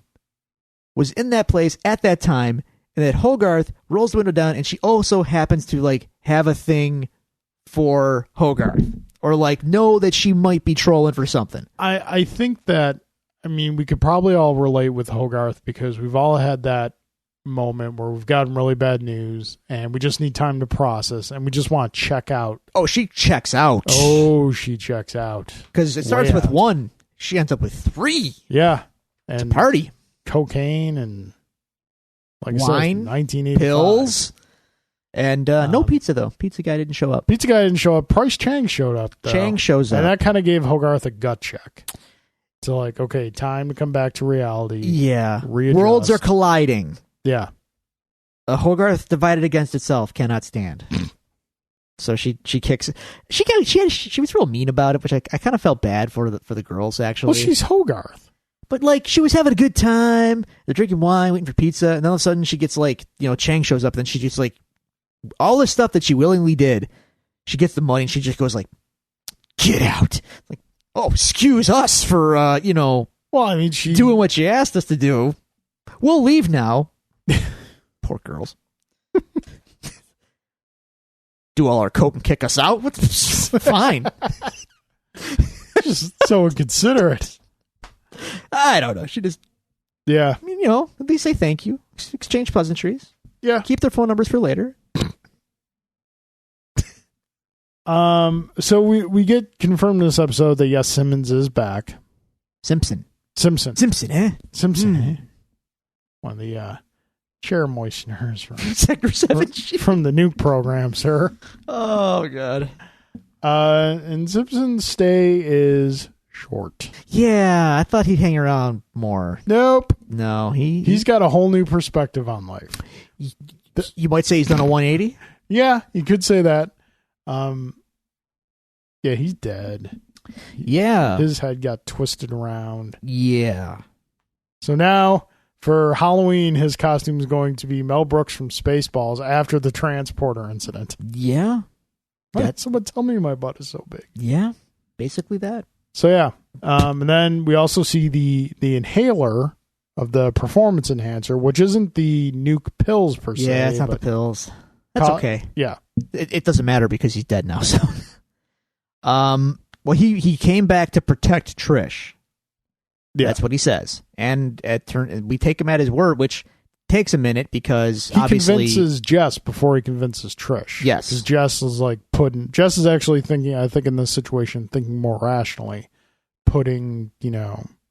was in that place at that time, and that Hogarth rolls the window down, and she also happens to like have a thing for Hogarth, or like know that she might be trolling for something. I think that, I mean, we could probably all relate with Hogarth because we've all had that moment where we've gotten really bad news and we just need time to process and we just want to check out. Oh, she checks out. Oh, she checks out. Because it starts Way with out. 1. She ends up with 3. Yeah. And Party. cocaine and like Wine, I said, 1985. Pills. And no pizza, though. Pizza guy didn't show up. Pizza guy didn't show up. Price Chang showed up, though. Chang shows up. And that kind of gave Hogarth a gut check. So like, okay, time to come back to reality. Yeah. Readjust. Worlds are colliding. Yeah. A Hogarth divided against itself cannot stand. So she kicks. She was real mean about it, which I kind of felt bad for the girls actually. Well, she's Hogarth. But like she was having a good time. They're drinking wine, waiting for pizza, and then all of a sudden she gets like, Chang shows up, and then she just like all the stuff that she willingly did. She gets the money, and she just goes like, "Get out!" Like, oh, excuse us for Well, I mean, she doing what you asked us to do. We'll leave now. Poor girls. Do all our coke and kick us out? What's fine. just so inconsiderate. I don't know. She just, Yeah. I mean, at least say thank you. Exchange pleasantries. Yeah. Keep their phone numbers for later. So we get confirmed in this episode that yes, Simmons is back. Simpson, eh? Simpson, eh? One of the chair moisteners from Sector 7. from the nuke program, sir. Oh, God. And Simpson's stay is short. Yeah, I thought he'd hang around more. Nope. No, He's got a whole new perspective on life. You might say he's done a 180. Yeah, you could say that. Yeah, he's dead. Yeah. His head got twisted around. Yeah. So now, for Halloween, his costume is going to be Mel Brooks from Spaceballs after the transporter incident. Yeah. What? Someone tell me my butt is so big. Yeah. Basically that. So yeah, and then we also see the inhaler of the performance enhancer, which isn't the nuke pills per se. Yeah, it's not the pills. That's okay. Yeah. It doesn't matter because he's dead now. So, well, he came back to protect Trish. Yeah. That's what he says, and we take him at his word, which takes a minute because He obviously convinces Jess before he convinces Trish. Yes. Because Jess is like Jess is actually thinking, I think in this situation, thinking more rationally, putting,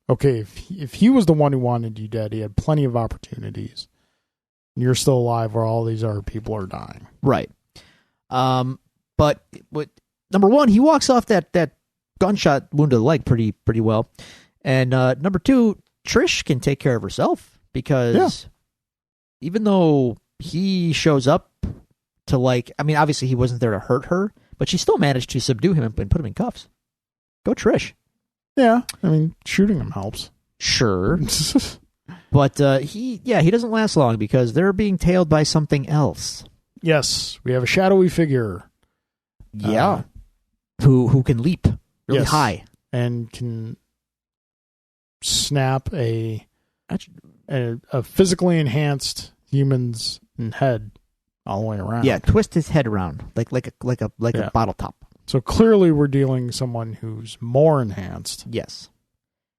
okay, if he was the one who wanted you dead, he had plenty of opportunities. And you're still alive where all these other people are dying. right. But number one, he walks off that gunshot wound to the leg pretty well, and number two, Trish can take care of herself because even though he shows up to obviously he wasn't there to hurt her, but she still managed to subdue him and put him in cuffs. Go Trish. Yeah. I mean, shooting him helps. Sure. But he doesn't last long because they're being tailed by something else. Yes. We have a shadowy figure. Yeah. Who can leap really yes. high. And can snap a physically enhanced human's head all the way around. Yeah, twist his head around like a bottle top. So clearly we're dealing with someone who's more enhanced. Yes.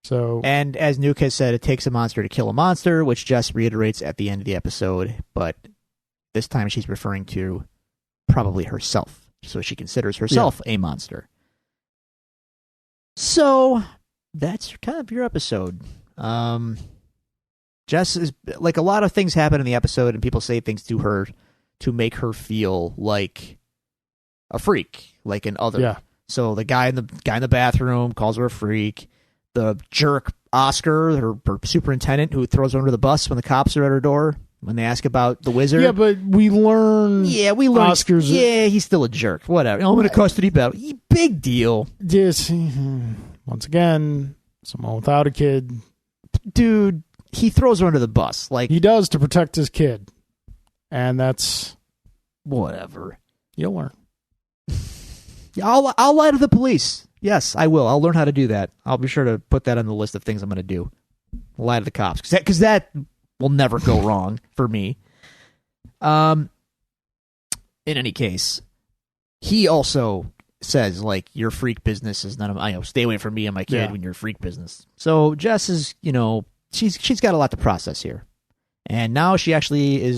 So And as Nuke has said, it takes a monster to kill a monster, which Jess reiterates at the end of the episode, but this time she's referring to probably herself. So she considers herself a monster. So that's kind of your episode. Jess is like, a lot of things happen in the episode and people say things to her to make her feel like a freak, like an other. Yeah. So the guy in the bathroom calls her a freak. The jerk Oscar, her superintendent, who throws her under the bus when the cops are at her door, when they ask about the wizard. Yeah, but we learn. Yeah, we learned. Oscar's. Yeah, he's still a jerk. Whatever. I'm in a custody battle. Big deal. Just, once again, someone without a kid. Dude, he throws her under the bus. Like He does to protect his kid. And that's. Whatever. You'll learn. Yeah, I'll lie to the police. Yes, I will. I'll learn how to do that. I'll be sure to put that on the list of things I'm going to do. Lie to the cops. Because that will never go wrong for me. In any case, he also says, like, your freak business is none of stay away from me and my kid when you're freak business. So Jess is, she's got a lot to process here. And now she actually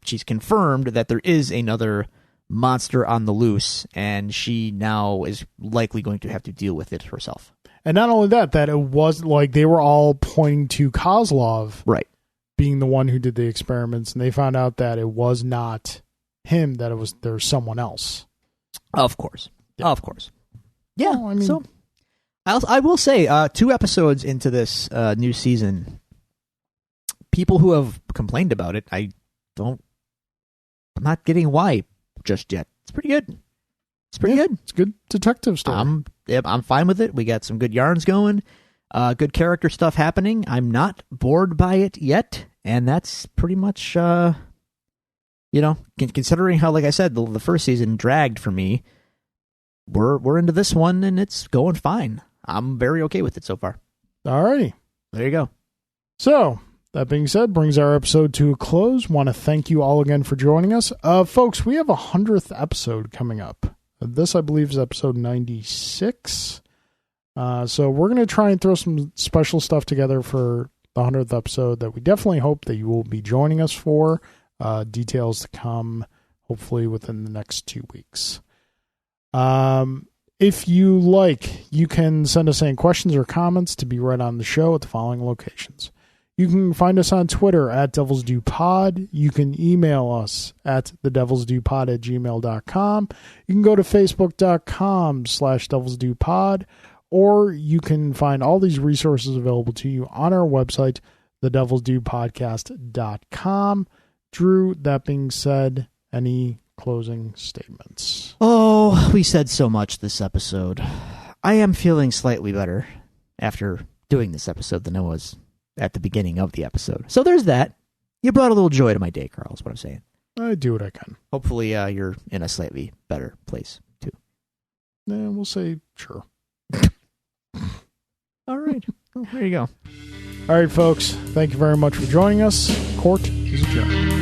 she's confirmed that there is another monster on the loose, and she now is likely going to have to deal with it herself. And not only that it was like they were all pointing to Kozlov being the one who did the experiments, and they found out that it was not him, that there's someone else. Of course. Yeah. Of course. Yeah. Well, I mean, so I will say 2 episodes into this new season, people who have complained about it, I'm not getting why just yet. It's pretty good. It's pretty good. It's a good detective story. I'm fine with it. We got some good yarns going, good character stuff happening. I'm not bored by it yet, and that's pretty much, considering how, like I said, the first season dragged for me. We're into this one, and it's going fine. I'm very okay with it so far. Alrighty. There you go. So, that being said, brings our episode to a close. Want to thank you all again for joining us. Folks, we have a 100th episode coming up. This, I believe, is episode 96. So we're going to try and throw some special stuff together for the 100th episode that we definitely hope that you will be joining us for. Details to come, hopefully, within the next 2 weeks. If you like, you can send us any questions or comments to be read on the show at the following locations. You can find us on Twitter at DevilsDuePod. You can email us at thedevilsdupod@gmail.com. You can go to facebook.com/DevilsDuePod, or you can find all these resources available to you on our website, thedevilsdupodcast.com. Drew, that being said, any closing statements? Oh, we said so much this episode. I am feeling slightly better after doing this episode than I was at the beginning of the episode. So there's that. You brought a little joy to my day, Carl, is what I'm saying. I do what I can. Hopefully you're in a slightly better place, too. We'll say sure. All right. Well, there you go. All right, folks. Thank you very much for joining us. Court is adjourned.